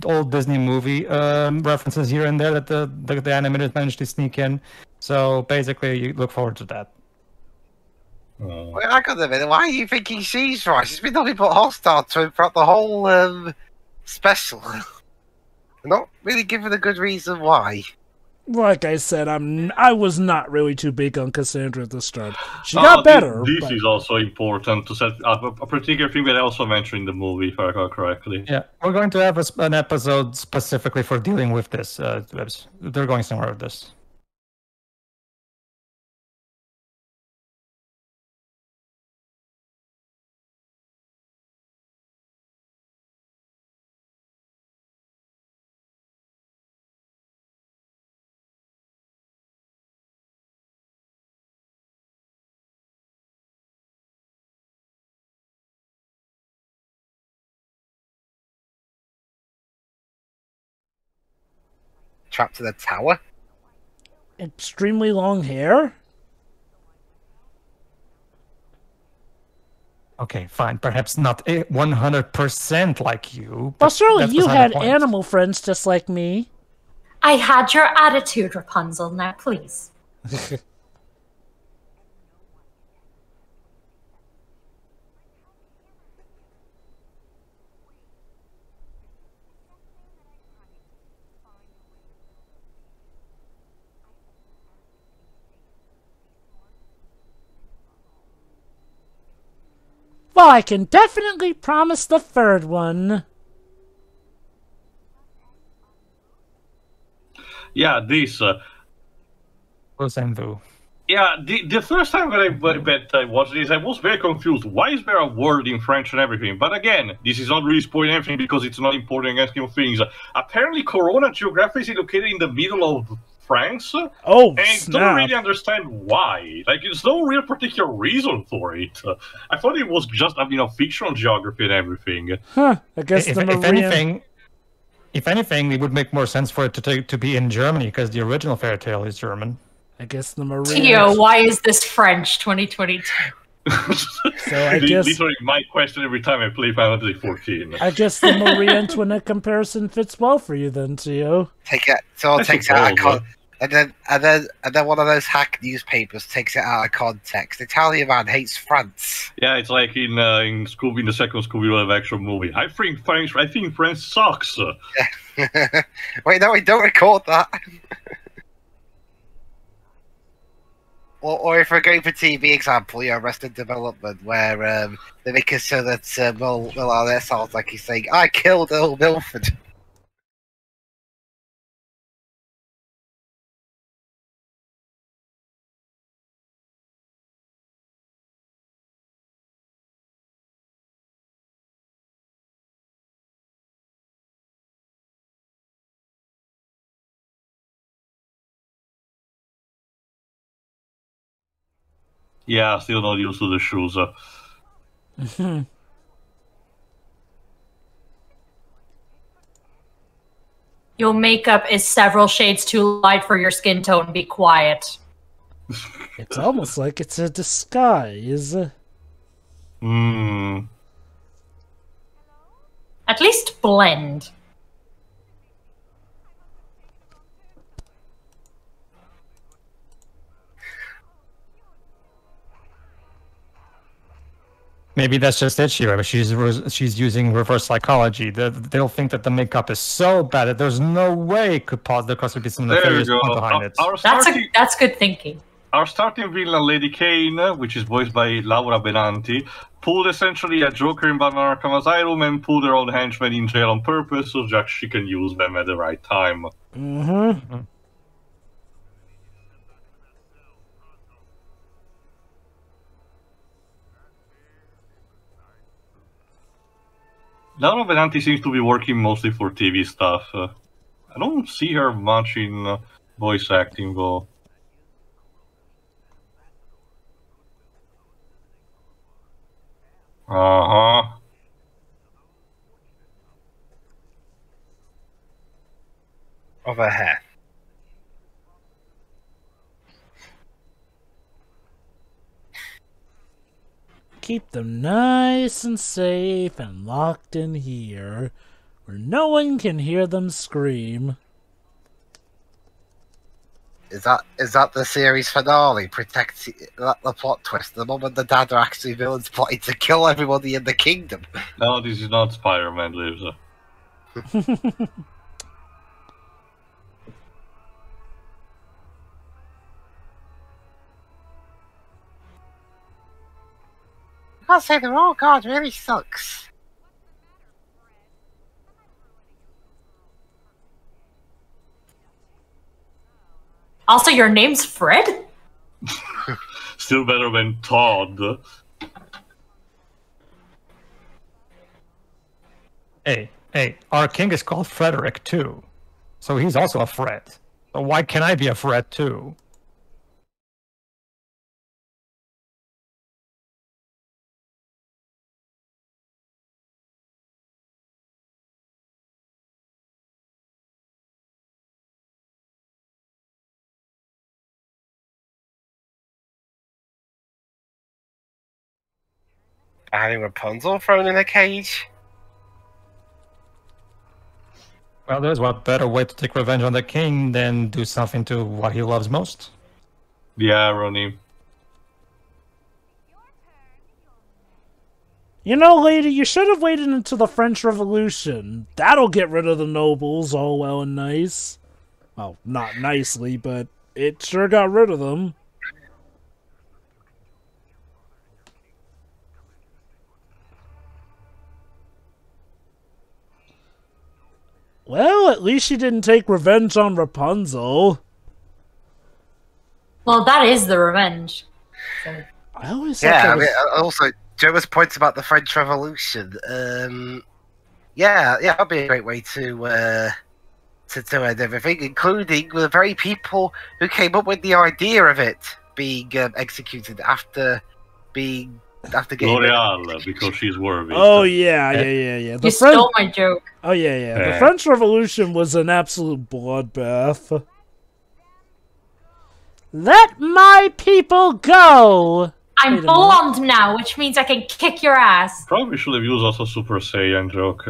old Disney movie references here and there that the animators managed to sneak in. So basically, you look forward to that. Well, I got a minute. Why are you thinking she's right? She's been nothing but hostile to him throughout the whole special. Not really given a good reason why. Like I said, I was not really too big on Cassandra at the start. She got better. This is also important to set up a particular thing that I also mentioned in the movie, if I recall correctly. Yeah, we're going to have an episode specifically for dealing with this. They're going somewhere with this. Trapped in a tower? Extremely long hair? Okay, fine. Perhaps not 100% like you. Well, surely that's you beside the had point. animal friends just like me. I had your attitude, Rapunzel. Now, please. Well, I can definitely promise the third one. Yeah, this. Yeah, the first time that I watched this, I was very confused. Why is there a word in French and everything? But again, this is not really spoiling anything because it's not important in asking of things. Apparently, Corona geographically is located in the middle of France. Oh, and I snap. don't really understand why. Like, there's no real particular reason for it. I thought it was just, fictional geography and everything. Huh, I guess If anything, it would make more sense for it to be in Germany, because the original fairy tale is German. I guess the Maria... Tio, why is this French 2022? So I guess... Literally my question every time I play Final Fantasy 14. I guess the Marie Antoinette comparison fits well for you then, Tio. Someone takes it out of context. And then one of those hack newspapers takes it out of context. Italian man hates France. Yeah, it's like in the second Scooby-Doo live action movie. I think France sucks. Yeah. Wait, no, we don't record that. Or if we're going for TV example, Arrested Development, where they make it so that Will Arnett sounds like he's saying, "I killed Earl Milford." Yeah, still not used to the shoes. Your makeup is several shades too light for your skin tone. Be quiet. It's almost like it's a disguise. At least blend. Maybe that's just it, Shira. She's using reverse psychology. They'll think that the makeup is so bad that there's no way it could there could be some nefarious point behind it. That's good thinking. Our starting villain, Lady Kane, which is voiced by Laura Benanti, pulled essentially a Joker in Batman Arkham Asylum and pulled her own henchmen in jail on purpose so that she can use them at the right time. Laura Benanti seems to be working mostly for TV stuff. I don't see her much in voice acting, though. Uh-huh. Over here. Keep them nice and safe and locked in here, where no one can hear them scream. Is that the series finale? Protect the plot twist. The mum and the dad are actually villains plotting to kill everybody in the kingdom. No, this is not Spider-Man Lives. I can't say the wrong card really sucks. Also, your name's Fred? Still better than Todd. Hey, our king is called Frederick too, so he's also a Fred. So why can't I be a Fred too? Having Rapunzel thrown in a cage? Well, there's what better way to take revenge on the king than do something to what he loves most? The irony. You know, lady, you should have waited until the French Revolution. That'll get rid of the nobles all well and nice. Well, not nicely, but it sure got rid of them. Well, at least she didn't take revenge on Rapunzel. Well, that is the revenge. So. I always thought Yeah, that I was... mean, also, Joe's points about the French Revolution. Yeah, that'd be a great way to end everything, including the very people who came up with the idea of it being executed after getting L'Oreal, because she's worthy. Oh, yeah. You stole my joke. Oh, yeah. The French Revolution was an absolute bloodbath. Let my people go! I'm blonde now, which means I can kick your ass. Probably should have used also Super Saiyan joke.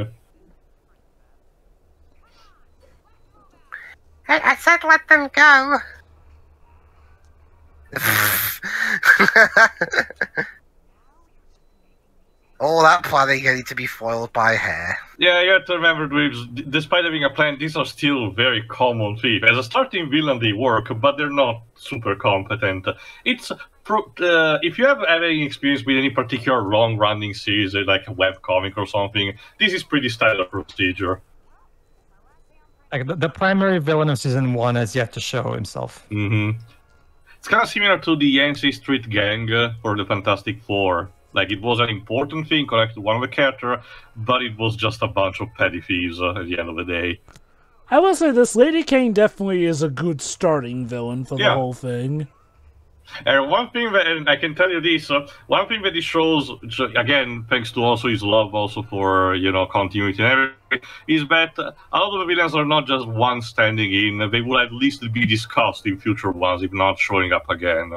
I said let them go. All that planning getting to be foiled by hair. Yeah, you have to remember, Dweebs, despite having a plan, these are still very common thieves. As a starting villain, they work, but they're not super competent. It's if you have any experience with any particular long-running series, like a webcomic or something, this is pretty standard procedure. Like the primary villain of season 1 has yet to show himself. It's kind of similar to the Yancey Street Gang for the Fantastic Four. Like, it was an important thing connected to one of the characters, but it was just a bunch of petty thieves at the end of the day. I will say this Lady Kane definitely is a good starting villain for the whole thing. And one thing that, and I can tell you this, one thing that it shows, again, thanks to also his love also for, continuity and everything, is that a lot of the villains are not just one standing in, they will at least be discussed in future ones, if not showing up again.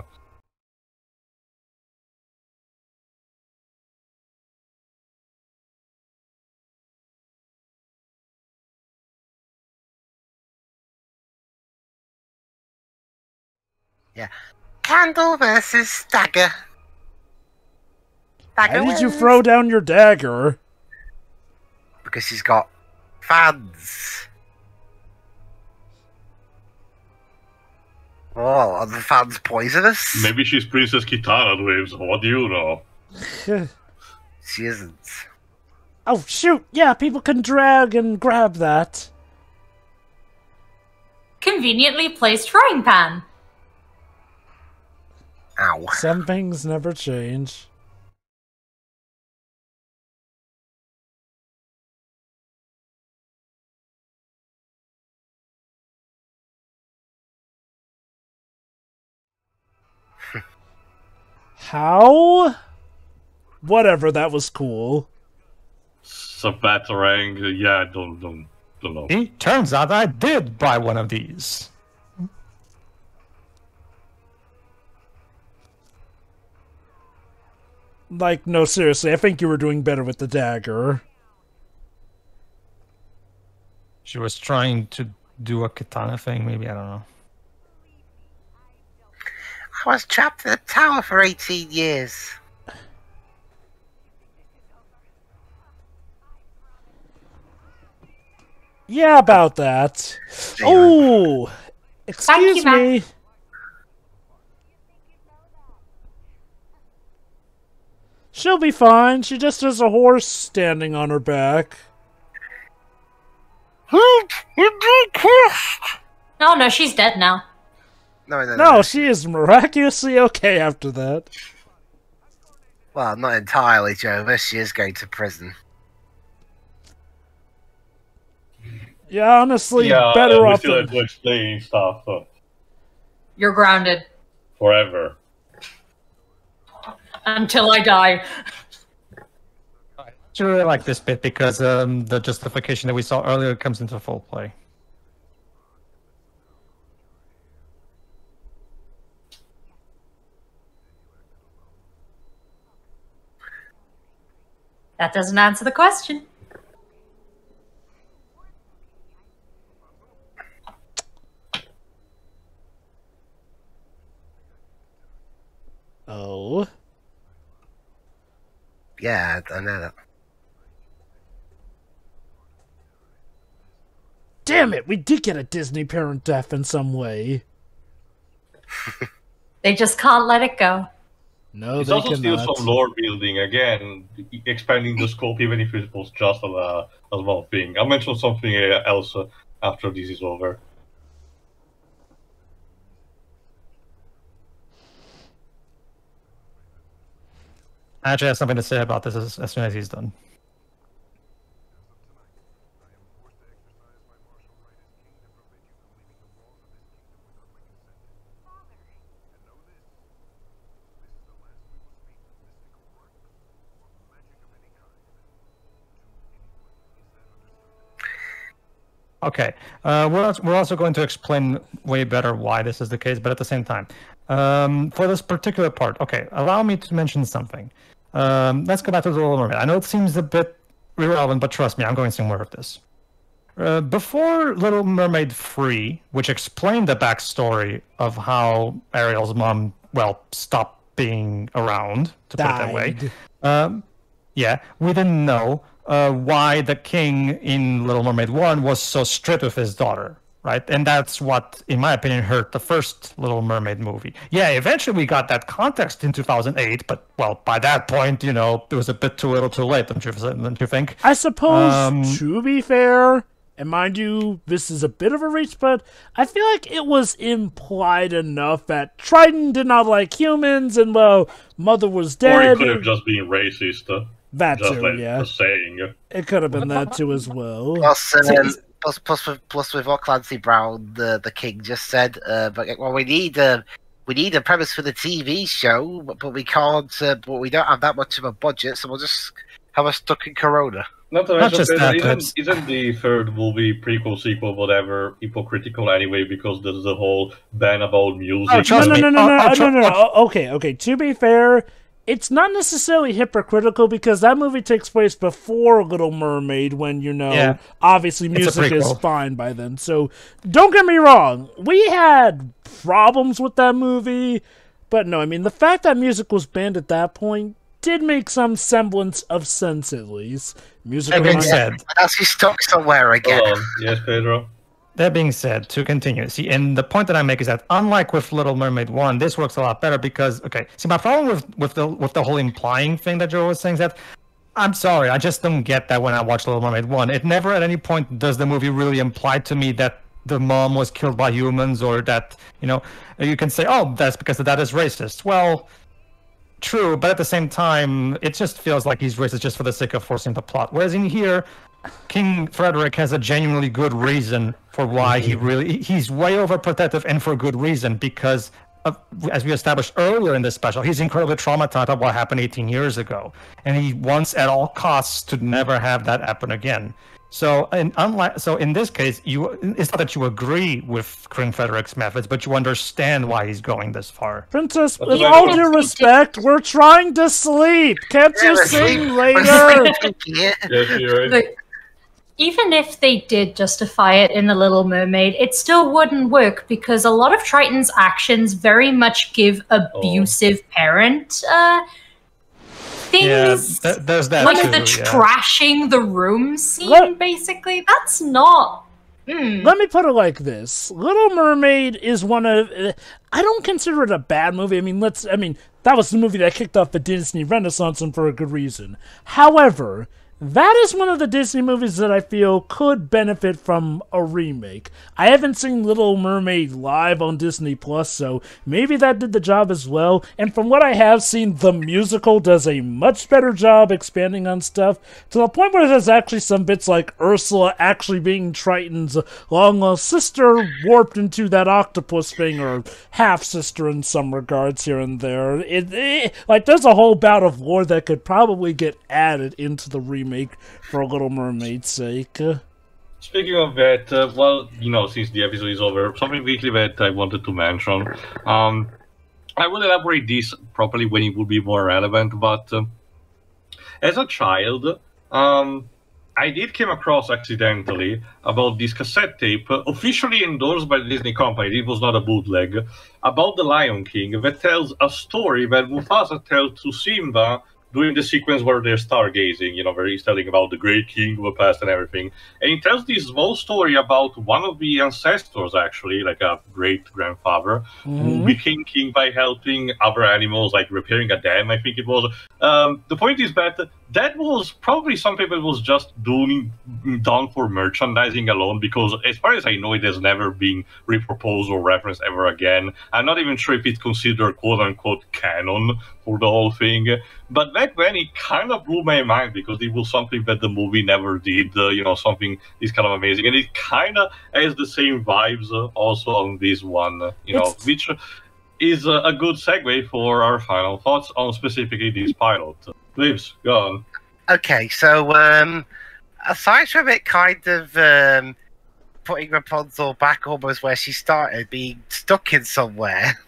Yeah. Candle versus dagger. Why did you throw down your dagger? Because she's got fans. Oh, are the fans poisonous? Maybe she's Princess Kitana, Dweebs, what do you know? She isn't. Oh, shoot! Yeah, people can drag and grab that. Conveniently placed frying pan. Ow. Some things never change. How? Whatever, that was cool. Sabatarang, yeah, I don't know. It turns out I did buy one of these. Like, no, seriously, I think you were doing better with the dagger. She was trying to do a katana thing, maybe, I don't know. I was trapped in a tower for 18 years. Yeah, about that. Oh! Excuse me. She'll be fine. She just has a horse standing on her back. No, she's dead now. No, she is miraculously okay after that. Well, not entirely, Joe, but she is going to prison. Yeah, honestly, better off. We still have to explain stuff. You're grounded. Forever. Until I die. I really like this bit because the justification that we saw earlier comes into full play. That doesn't answer the question. Oh. Yeah, I know that. Damn it, we did get a Disney parent death in some way. They just can't let it go. No, it's they also still cannot. some lore building, again, expanding the scope, even if it was just a small thing. I'll mention something else after this is over. I actually have something to say about this as soon as he's done. Okay, we're also going to explain way better why this is the case, but at the same time, for this particular part, okay, allow me to mention something. Let's go back to The Little Mermaid. I know it seems a bit irrelevant, but trust me, I'm going somewhere with this. Before Little Mermaid 3, which explained the backstory of how Ariel's mom, well, stopped being around, to put it that way. Yeah, we didn't know why the king in Little Mermaid 1 was so strict with his daughter, right? And that's what, in my opinion, hurt the first Little Mermaid movie. Yeah, eventually we got that context in 2008, but, well, by that point, you know, it was a bit too little too late, don't you think? I suppose, to be fair, and mind you, this is a bit of a reach, but I feel like it was implied enough that Triton did not like humans, and, well, Mother was dead. Or it could have just been racist. That just too, like yeah. saying. It could have been that too as well. Plus with what Clancy Brown, the king, just said. But well, we need a premise for the TV show, but we can't. But we don't have that much of a budget, so we'll just have us stuck in Corona. Not just that, isn't the third movie, prequel, sequel, whatever, hypocritical anyway, because there's the whole ban about music? No. Okay. To be fair, it's not necessarily hypocritical because that movie takes place before Little Mermaid when, you know, obviously music is fine by then. So don't get me wrong. We had problems with that movie, but no, I mean, the fact that music was banned at that point did make some semblance of sense, at least. Music being said, as he's stuck somewhere again. Yes, Pedro. That being said, to continue, see, and the point that I make is that unlike with Little Mermaid 1, this works a lot better because, okay, see, my problem with the whole implying thing that Joe was saying is that, I'm sorry, I just don't get that when I watch Little Mermaid 1. It never at any point does the movie really imply to me that the mom was killed by humans or that, you know, you can say, oh, that's because that is racist. Well, true, but at the same time, it just feels like he's racist just for the sake of forcing the plot. Whereas in here, King Frederick has a genuinely good reason for why he's way overprotective, and for good reason, because as we established earlier in this special, he's incredibly traumatized by what happened 18 years ago, and he wants at all costs to never have that happen again. So, in this case, it's not that you agree with King Frederick's methods, but you understand why he's going this far. Princess, with all due respect, we're trying to sleep. Can't you sing later? Even if they did justify it in The Little Mermaid, it still wouldn't work because a lot of Triton's actions very much give abusive parent things. Yeah, there's that like too, the trashing the room scene, basically. That's not... Let me put it like this. Little Mermaid is one of... I don't consider it a bad movie. I mean, that was the movie that kicked off the Disney Renaissance, and for a good reason. However, that is one of the Disney movies that I feel could benefit from a remake. I haven't seen Little Mermaid live on Disney+, so maybe that did the job as well. And from what I have seen, the musical does a much better job expanding on stuff, to the point where there's actually some bits like Ursula actually being Triton's long-lost sister warped into that octopus thing, or half-sister in some regards here and there. Like, there's a whole bout of lore that could probably get added into the remake for Little Mermaid's sake. Speaking of that, well, you know, since the episode is over, something quickly that I wanted to mention. I will elaborate this properly when it will be more relevant, but as a child, I did come across accidentally about this cassette tape, officially endorsed by the Disney company, it was not a bootleg, about the Lion King, that tells a story that Mufasa tells to Simba doing the sequence where they're stargazing, where he's telling about the great king of the past and everything. And he tells this small story about one of the ancestors, actually, like a great-grandfather, who became king by helping other animals, like repairing a dam, I think it was. The point is that was probably something that was just done for merchandising alone, because as far as I know, it has never been reproposed or referenced ever again. I'm not even sure if it's considered quote-unquote canon for the whole thing. But back then, it kind of blew my mind, because it was something that the movie never did, something is kind of amazing. And it kind of has the same vibes also on this one, which is a good segue for our final thoughts on specifically this pilot. Please, go on. Okay, so aside from it kind of putting Rapunzel back almost where she started, being stuck in somewhere.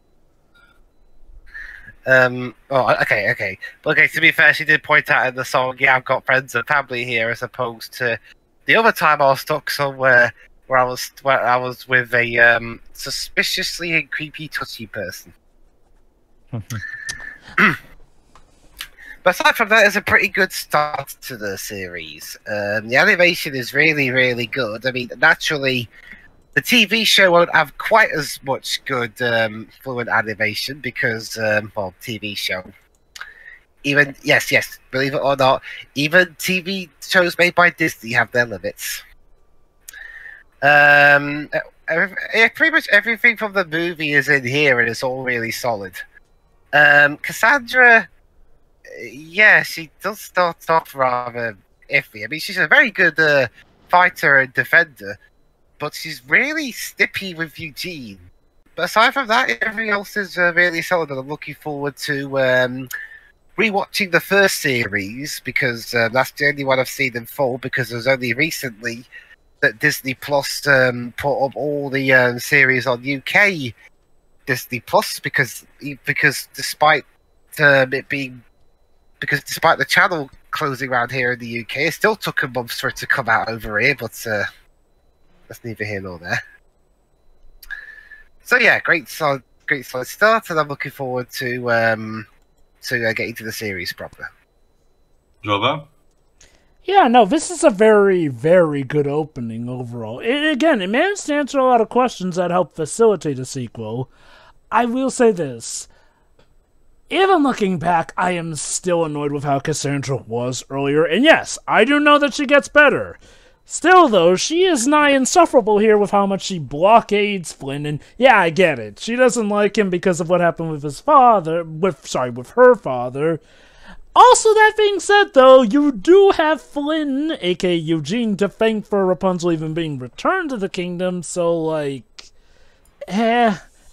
Okay, to be fair, she did point out in the song, yeah, I've got friends and family here, as opposed to the other time I was stuck somewhere where I was with a suspiciously and creepy touchy person. But aside from that, it's a pretty good start to the series. The animation is really, really good. I mean, naturally, the TV show won't have quite as much good fluent animation because, TV show. Even, yes, believe it or not, even TV shows made by Disney have their limits. Pretty much everything from the movie is in here, and it's all really solid. Cassandra, yeah, she does start off rather iffy. I mean, she's a very good fighter and defender, but she's really snippy with Eugene. But aside from that, everything else is really solid, and I'm looking forward to rewatching the first series, because that's the only one I've seen in full, because it was only recently that Disney Plus put up all the series on UK Disney Plus, because despite despite the channel closing around here in the UK, it still took a month for it to come out over here, but that's neither here nor there. So yeah, great solid start, and I'm looking forward to getting to the series proper. Jova? Yeah, no, this is a very, very good opening overall. It managed to answer a lot of questions that help facilitate a sequel. I will say this. Even looking back, I am still annoyed with how Cassandra was earlier, and yes, I do know that she gets better. Still, though, she is nigh insufferable here with how much she blockades Flynn, and yeah, I get it. She doesn't like him because of what happened with his father, with her father. Also, that being said, though, you do have Flynn, aka Eugene, to thank for Rapunzel even being returned to the kingdom, so,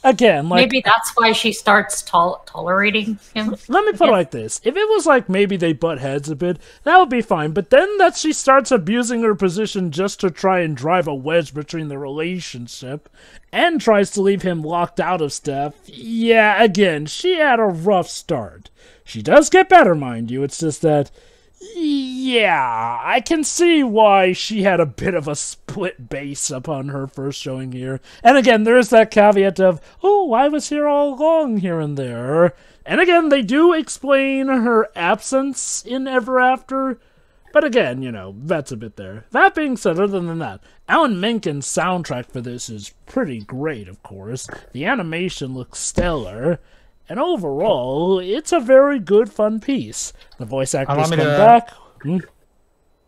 again, maybe that's why she starts tolerating him. Let me put it like this. If it was like maybe they butt heads a bit, that would be fine. But then that she starts abusing her position just to try and drive a wedge between the relationship and tries to leave him locked out of stuff, yeah, again, she had a rough start. She does get better, mind you. It's just that, yeah, I can see why she had a bit of a split base upon her first showing here. And again, there is that caveat of, oh, I was here all along here and there. And again, they do explain her absence in Ever After. But again, that's a bit there. That being said, other than that, Alan Menken's soundtrack for this is pretty great, of course. The animation looks stellar. And overall, it's a very good, fun piece. The voice actors come back.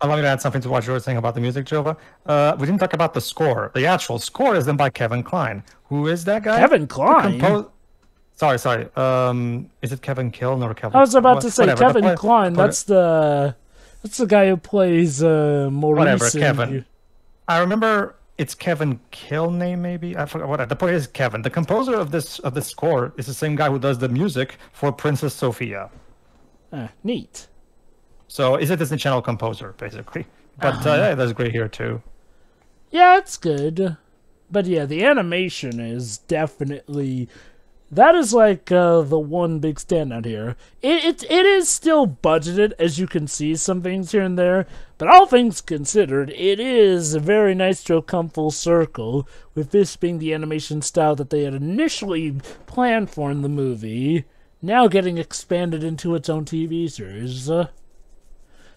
Allow me to add something to what you were saying about the music, Jova. We didn't talk about the score. The actual score is done by Kevin Kline. Who is that guy? Kevin Kline? Sorry. Is it Kevin Kiln or Kevin? I was about to say whatever. Kevin Kline. That's the guy who plays Maurice. Whatever, Kevin. I remember. It's Kevin Kilney, maybe? I forgot what. The point is Kevin. The composer of this score is the same guy who does the music for Princess Sophia. Neat. So is a Disney Channel composer, basically. But yeah, that's great here too. Yeah, it's good. But yeah, the animation is definitely... That is like the one big standout here. It is still budgeted, as you can see some things here and there, but all things considered, it is very nice to have come full circle, with this being the animation style that they had initially planned for in the movie. now getting expanded into its own TV series.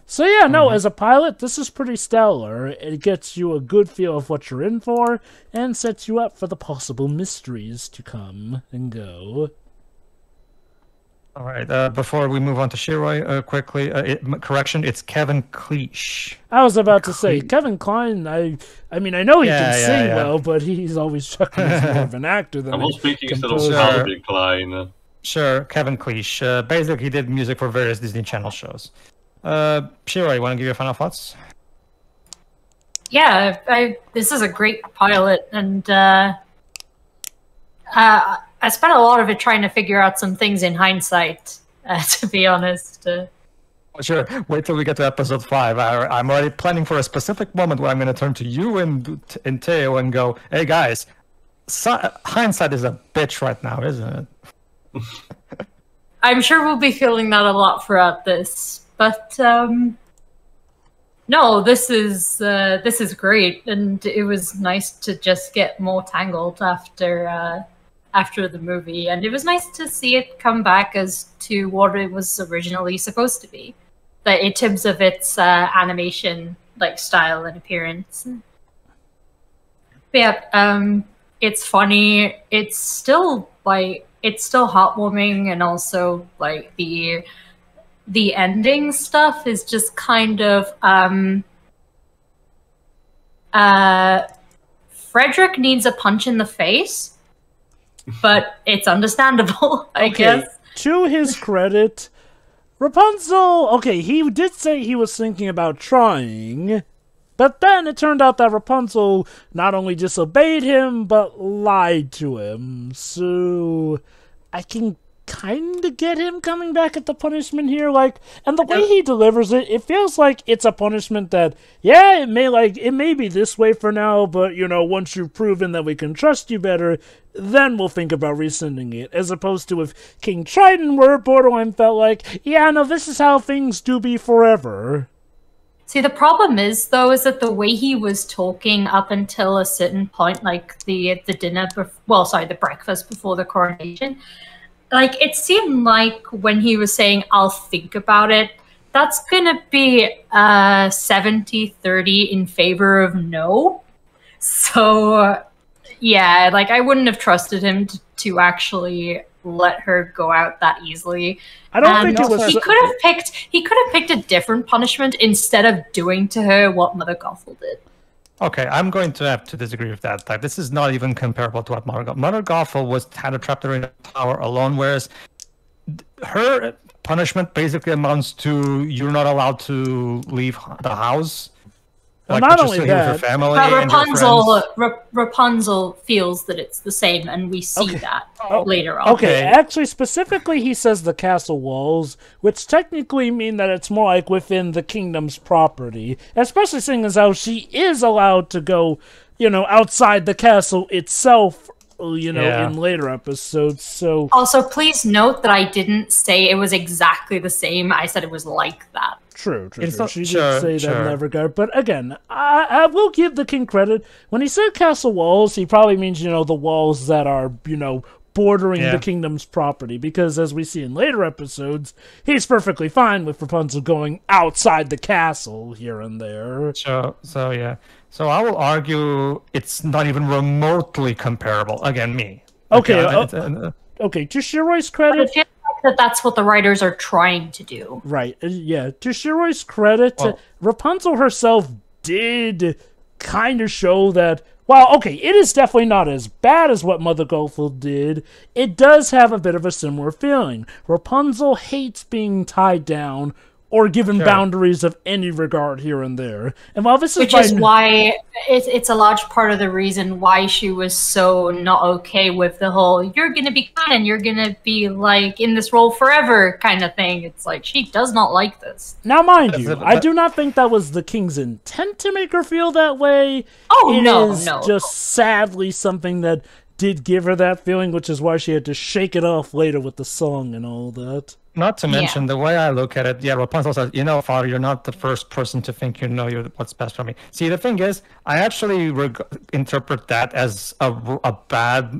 So yeah, no, as a pilot, this is pretty stellar. It gets you a good feel of what you're in for, and sets you up for the possible mysteries to come and go. All right, before we move on to Shiroi, quickly, correction, it's Kevin Cleach. I was about to say, Kevin Kline, I mean, I know he can sing well, but he's always struck me as more of an actor than I was speaking instead of composer. Calvin Klein. Sure, Kevin Cleach. Basically, he did music for various Disney Channel shows. Shiroi, you want to give your final thoughts? Yeah, this is a great pilot, and I spent a lot of it trying to figure out some things in hindsight, to be honest. Sure, wait till we get to episode 5. I'm already planning for a specific moment where I'm going to turn to you and Teo and go, hey guys, hindsight is a bitch right now, isn't it? I'm sure we'll be feeling that a lot throughout this, but no, this is great, and it was nice to just get more Tangled after the movie, and it was nice to see it come back as to what it was originally supposed to be, that in terms of its animation style and appearance. But yeah, it's funny. It's still heartwarming, and also the ending stuff is just kind of Frederick needs a punch in the face, but it's understandable, I guess. To his credit, Rapunzel, okay, he did say he was thinking about trying, but then it turned out that Rapunzel not only disobeyed him, but lied to him. So I can kind of get him coming back at the punishment here, and the way he delivers it, it feels like it's a punishment that, yeah, it may be this way for now, but, once you've proven that we can trust you better, then we'll think about rescinding it, as opposed to if King Triton were, borderline felt like, yeah, no, this is how things do be forever. See, the problem is that the way he was talking up until a certain point, the breakfast before the coronation, it seemed like when he was saying, I'll think about it, that's gonna be 70-30 in favor of no. So, yeah, I wouldn't have trusted him to actually let her go out that easily. I don't think it was... He could have picked a different punishment instead of doing to her what Mother Gothel did. Okay, I'm going to have to disagree with that. This is not even comparable to what Mother Gothel had her trapped in a tower alone, whereas her punishment basically amounts to you're not allowed to leave the house. Well, not only that, but Rapunzel feels that it's the same, and we see that later on. Okay, actually, specifically, he says the castle walls, which technically mean that it's more like within the kingdom's property, especially seeing as how she is allowed to go, outside the castle itself, in later episodes. So also, please note that I didn't say it was exactly the same. I said it was like that. True. She did say that in that regard. But again, I will give the king credit. When he said castle walls, he probably means, the walls that are, bordering the kingdom's property. Because as we see in later episodes, he's perfectly fine with Rapunzel going outside the castle here and there. So yeah. So I will argue it's not even remotely comparable. Again, me. Okay, okay. To Shiroi's credit... that's what the writers are trying to do. Right, yeah. To Shiroi's credit, Rapunzel herself did kind of show that, while, okay, it is definitely not as bad as what Mother Gothel did, it does have a bit of a similar feeling. Rapunzel hates being tied down or given boundaries of any regard here and there. And while this is why it's a large part of the reason why she was so not okay with the whole "you're gonna be kind and you're gonna be in this role forever" kind of thing. It's she does not like this. Now, mind you, I do not think that was the king's intent to make her feel that way. Oh, no. Just sadly something that did give her that feeling, which is why she had to shake it off later with the song and all that. Not to mention, the way I look at it, Rapunzel says, Father, you're not the first person to think what's best for me. See, the thing is, I actually interpret that as a bad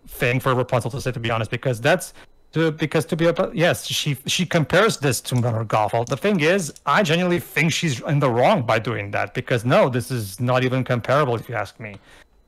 thing for Rapunzel to say, to be honest, because that's Because to be able, yes, she compares this to Mother Gothel. The thing is, I genuinely think she's in the wrong by doing that, because no, this is not even comparable if you ask me.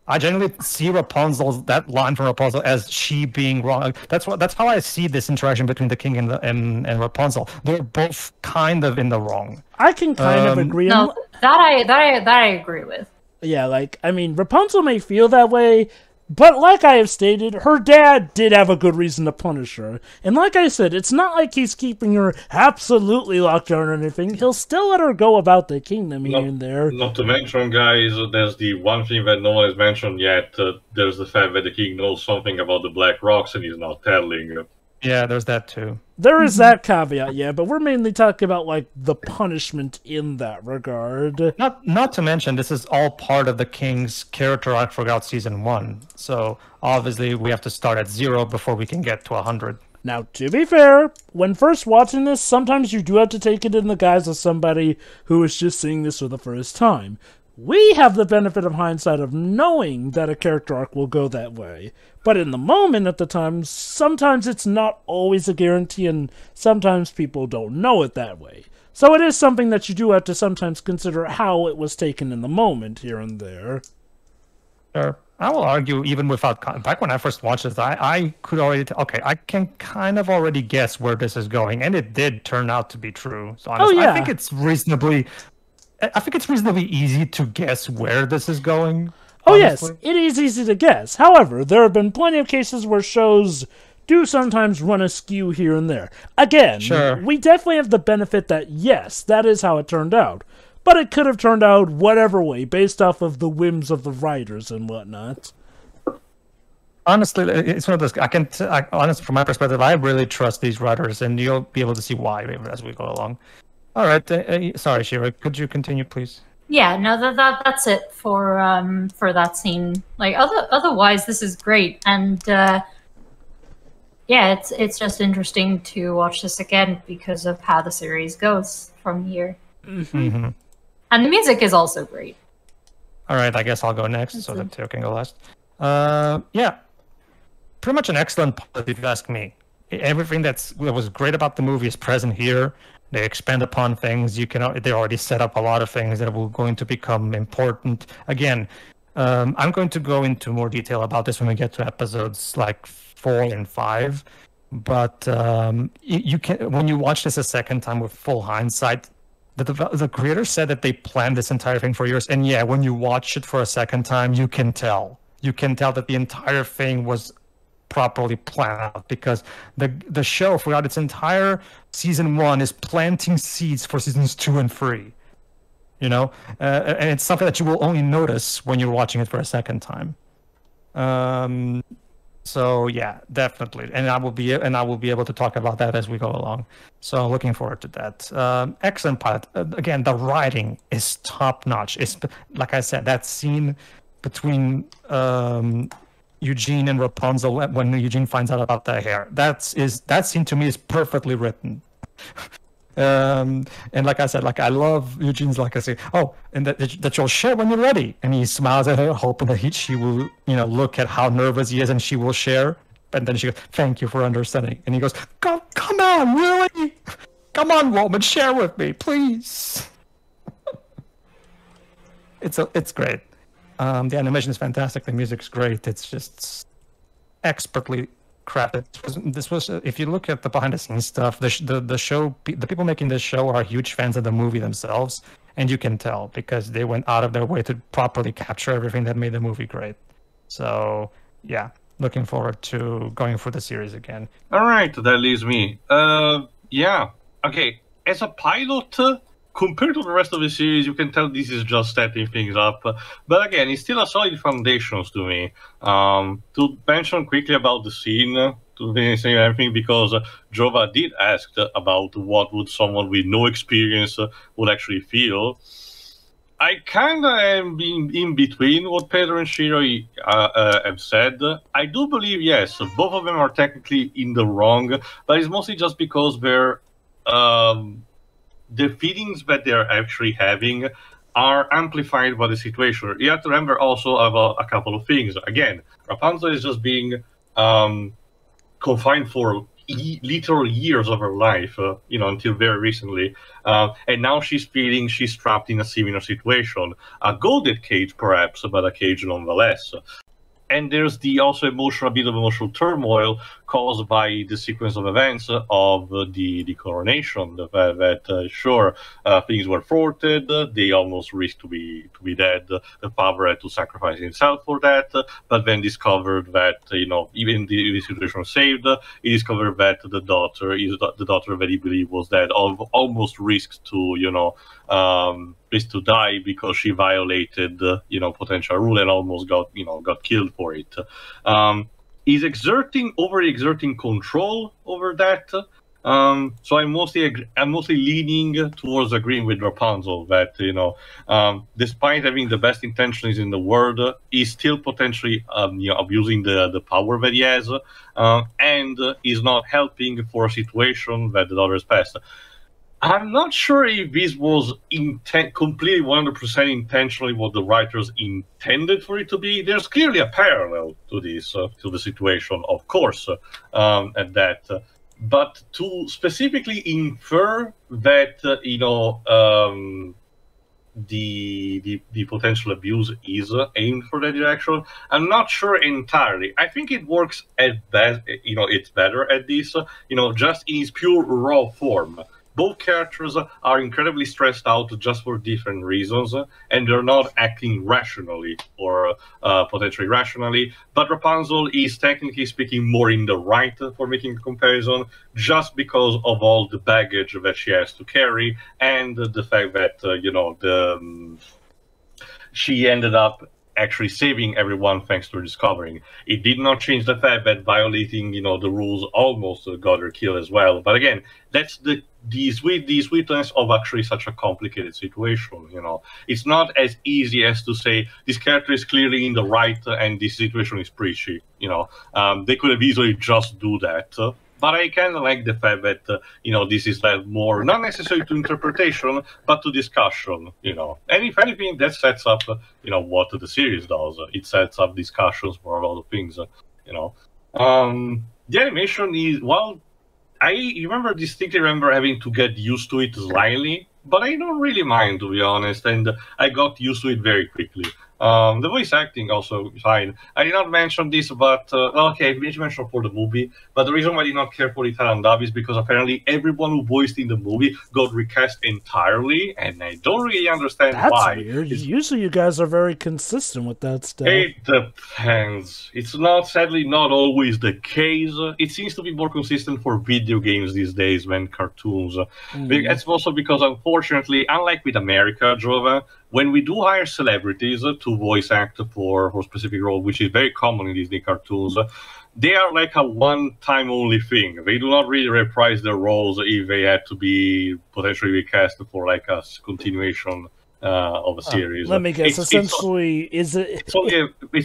I genuinely see Rapunzel's, that line from Rapunzel, as she being wrong. That's how I see this interaction between the king and Rapunzel. They're both kind of in the wrong. I can kind of agree. No, that I agree with. Yeah, like, I mean, Rapunzel may feel that way, but like I have stated, her dad did have a good reason to punish her. And like I said, it's not like he's keeping her absolutely locked down or anything. He'll still let her go about the kingdom here and there. Not to mention, guys, there's the one thing that no one has mentioned yet. There's the fact that the king knows something about the Black Rocks and he's not telling. Yeah, there's that too. There is that caveat, yeah, but we're mainly talking about, like, the punishment in that regard. Not to mention, this is all part of the king's character arc throughout season 1. So, obviously, we have to start at 0 before we can get to 100. Now, to be fair, when first watching this, sometimes you do have to take it in the guise of somebody who is just seeing this for the first time. We have the benefit of hindsight of knowing that a character arc will go that way. But in the moment at the time, sometimes it's not always a guarantee, and sometimes people don't know it that way. So it is something that you do have to sometimes consider how it was taken in the moment here and there. Sure. I will argue, even without... Back when I first watched this, I could already... Okay, I can kind of already guess where this is going, and it did turn out to be true. So honestly, I think it's reasonably easy to guess where this is going. Oh yes, it is easy to guess. However, there have been plenty of cases where shows do sometimes run askew here and there. Again, we definitely have the benefit that, yes, that is how it turned out. But it could have turned out whatever way, based off of the whims of the writers and whatnot. Honestly, it's one of those... honestly, from my perspective, I really trust these writers, and you'll be able to see why as we go along. All right, sorry, Shira, could you continue, please? Yeah, no, that's it for that scene. Like, otherwise, this is great, and yeah, it's just interesting to watch this again because of how the series goes from here. Mm-hmm. And the music is also great. All right, I guess I'll go next, so that Theo can go last. Yeah, pretty much an excellent pilot, if you ask me. Everything that was great about the movie is present here. They expand upon things. They already set up a lot of things that are going to become important. Again, I'm going to go into more detail about this when we get to episodes like 4 and 5. But you can, when you watch this a second time with full hindsight, the creator said that they planned this entire thing for years. And yeah, when you watch it for a second time, you can tell. You can tell that the entire thing was properly planned out, because the show throughout its entire season 1 is planting seeds for seasons 2 and 3. You know, and it's something that you will only notice when you're watching it for a second time. So yeah, definitely, and I will be able to talk about that as we go along. So looking forward to that. Excellent pilot. Again, the writing is top notch. It's like I said, that scene between Eugene and Rapunzel when Eugene finds out about the hair. That scene to me is perfectly written. And like I said, like I love Eugene's, like I say, and that you'll share when you're ready. And he smiles at her, hoping that she will, look at how nervous he is, and she will share. And then she goes, "Thank you for understanding." And he goes, Come on, really? Come on, woman, share with me, please." It's great. The animation is fantastic. The music's great. It's just expertly crafted. This was if you look at the behind the scenes stuff, the show, the people making this show are huge fans of the movie themselves, and you can tell because they went out of their way to properly capture everything that made the movie great. So yeah, looking forward to going through the series again. All right, that leaves me. Yeah, okay. As a pilot, compared to the rest of the series, you can tell this is just setting things up. But again, it's still a solid foundation to me. To mention quickly about the scene, to say everything, because Jova did ask about what would someone with no experience would actually feel. I kind of am in between what Pedro and Shiro have said. I do believe, yes, both of them are technically in the wrong, but it's mostly just because they're... the feelings that they're actually having are amplified by the situation. You have to remember also about a couple of things. Again, Rapunzel is just being confined for literal years of her life, until very recently. And now she's feeling she's trapped in a similar situation. A golden cage, perhaps, but a cage nonetheless. And there's also a bit of emotional turmoil caused by the sequence of events of the coronation. The fact that things were thwarted, they almost risked to be dead. The father had to sacrifice himself for that, but then discovered that even the situation was saved. He discovered that the daughter that he believed was dead, almost risked to risked to die because she violated potential rule and almost got killed for it. He's overexerting control over that. So I'm mostly leaning towards agreeing with Rapunzel that despite having the best intentions in the world, he's still potentially abusing the power that he has, and is not helping for a situation that the daughter has passed. I'm not sure if this was completely 100% intentionally what the writers intended for it to be. There's clearly a parallel to this, to the situation, of course, at that. But to specifically infer that, the potential abuse is aimed for that direction, I'm not sure entirely. I think it works at best, it's better at this, just in its pure raw form. Both characters are incredibly stressed out just for different reasons, and they're not acting rationally or potentially rationally. But Rapunzel is technically speaking more in the right for making a comparison, just because of all the baggage that she has to carry, and the fact that she ended up actually saving everyone thanks to her discovering. It did not change the fact that violating the rules almost got her killed as well. But again, that's the sweetness of actually such a complicated situation. It's not as easy as to say this character is clearly in the right and this situation is preachy. They could have easily just do that. But I kind of like the fact that, this is left more, not necessarily to interpretation, but to discussion, And if anything, that sets up, what the series does. It sets up discussions for a lot of things, The animation is, I distinctly remember having to get used to it slightly, but I don't really mind, to be honest, and I got used to it very quickly. The voice acting also fine. I did not mention this, but I did mention for the movie. But the reason why I did not care for Italian dub is because apparently everyone who voiced in the movie got recast entirely, and I don't really understand why. That's weird. Usually, you guys are very consistent with that stuff. It depends. It's sadly not always the case. It seems to be more consistent for video games these days than cartoons. It's also because, unfortunately, unlike with America, Jova, when we do hire celebrities to voice act for specific role, which is very common in Disney cartoons, they are like a one-time only thing. They do not really reprise their roles if they had to be potentially recast for like a continuation of a series. Let me guess. Essentially, it's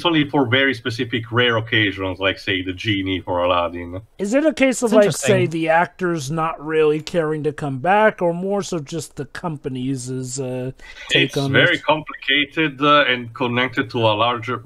only for very specific, rare occasions, like say the genie for Aladdin. Is it a case of like, say, the actors not really caring to come back, or more so just the companies' take on it? It's very complicated and connected to a larger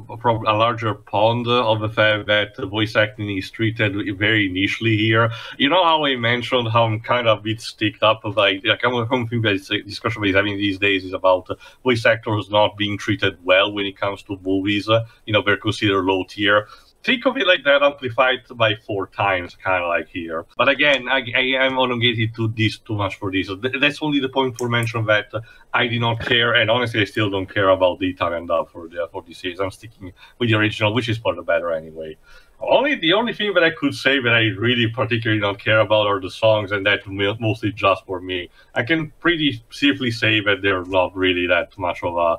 pond of the fact that voice acting is treated very nichely here. You know how I mentioned how I'm kind of a bit sticked up by like one thing that discussion we're having these days is about voice actors not being treated well when it comes to movies. They're considered low tier. Think of it like that amplified by 4 times, kind of like here. But again, I am elongated to this too much for this. That's only the point for mention that I did not care, and honestly, I still don't care about the Italian dub for this series. I'm sticking with the original, which is for the better anyway. The only thing that I could say that I really particularly don't care about are the songs, and that's mostly just for me. I can pretty safely say that they're not really that much of a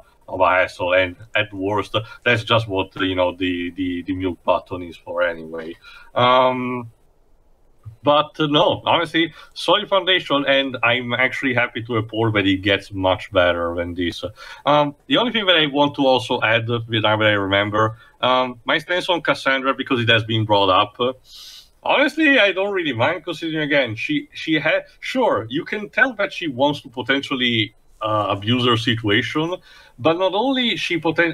hassle, and at worst, that's just what the mute button is for anyway. But no, honestly, solid foundation, and I'm actually happy to report that it gets much better than this. The only thing that I want to also add, that I remember, my stance on Cassandra, because it has been brought up. Honestly, I don't really mind, considering again, she had, sure, you can tell that she wants to potentially abuse her situation, but not only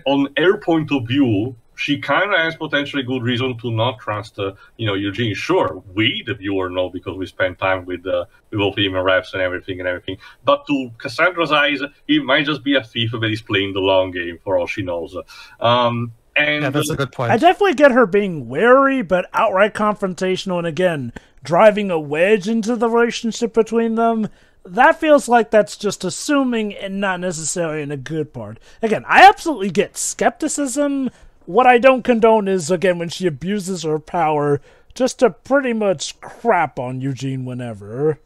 on her point of view, she kind of has potentially good reason to not trust, Eugene. Sure, we, the viewer, know because we spend time with both him and reps and everything. But to Cassandra's eyes, he might just be a thief that is playing the long game for all she knows. And yeah, that's a good point. I definitely get her being wary, but outright confrontational, and again, driving a wedge into the relationship between them. That feels like that's just assuming and not necessarily in a good part. Again, I absolutely get skepticism. What I don't condone is, again, when she abuses her power just to pretty much crap on Eugene whenever.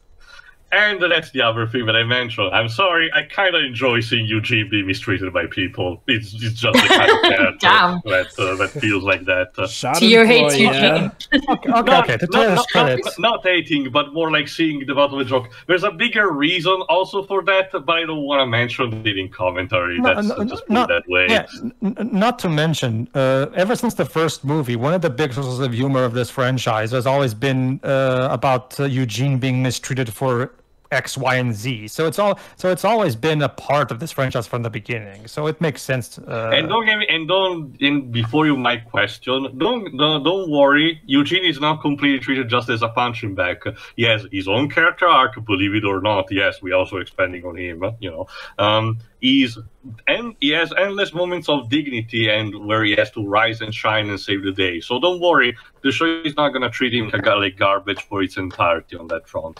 And that's the other thing that I mentioned. I'm sorry, I kind of enjoy seeing Eugene be mistreated by people. It's just the kind of character that feels like that. Tio hates Eugene. Not hating, but more like seeing the bottom of the joke. There's a bigger reason also for that, but I don't want to mention it in commentary. Just put it that way. Yeah, not to mention, ever since the first movie, one of the big sources of humor of this franchise has always been about Eugene being mistreated for X, Y, and Z. So it's always been a part of this franchise from the beginning. So it makes sense. Before you might question, don't worry. Eugene is not completely treated just as a punching bag. He has his own character arc, believe it or not. Yes, we also expanding on him. He has endless moments of dignity and where he has to rise and shine and save the day. So don't worry, the show is not gonna treat him like garbage for its entirety on that front.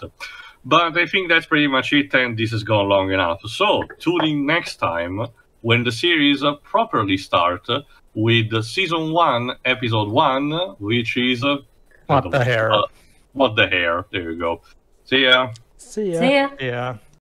But I think that's pretty much it, and this has gone long enough. So, tune in next time when the series properly starts with Season 1, Episode 1, which is... What the Hair. What the Hair. There you go. See ya. See ya. See ya. Yeah.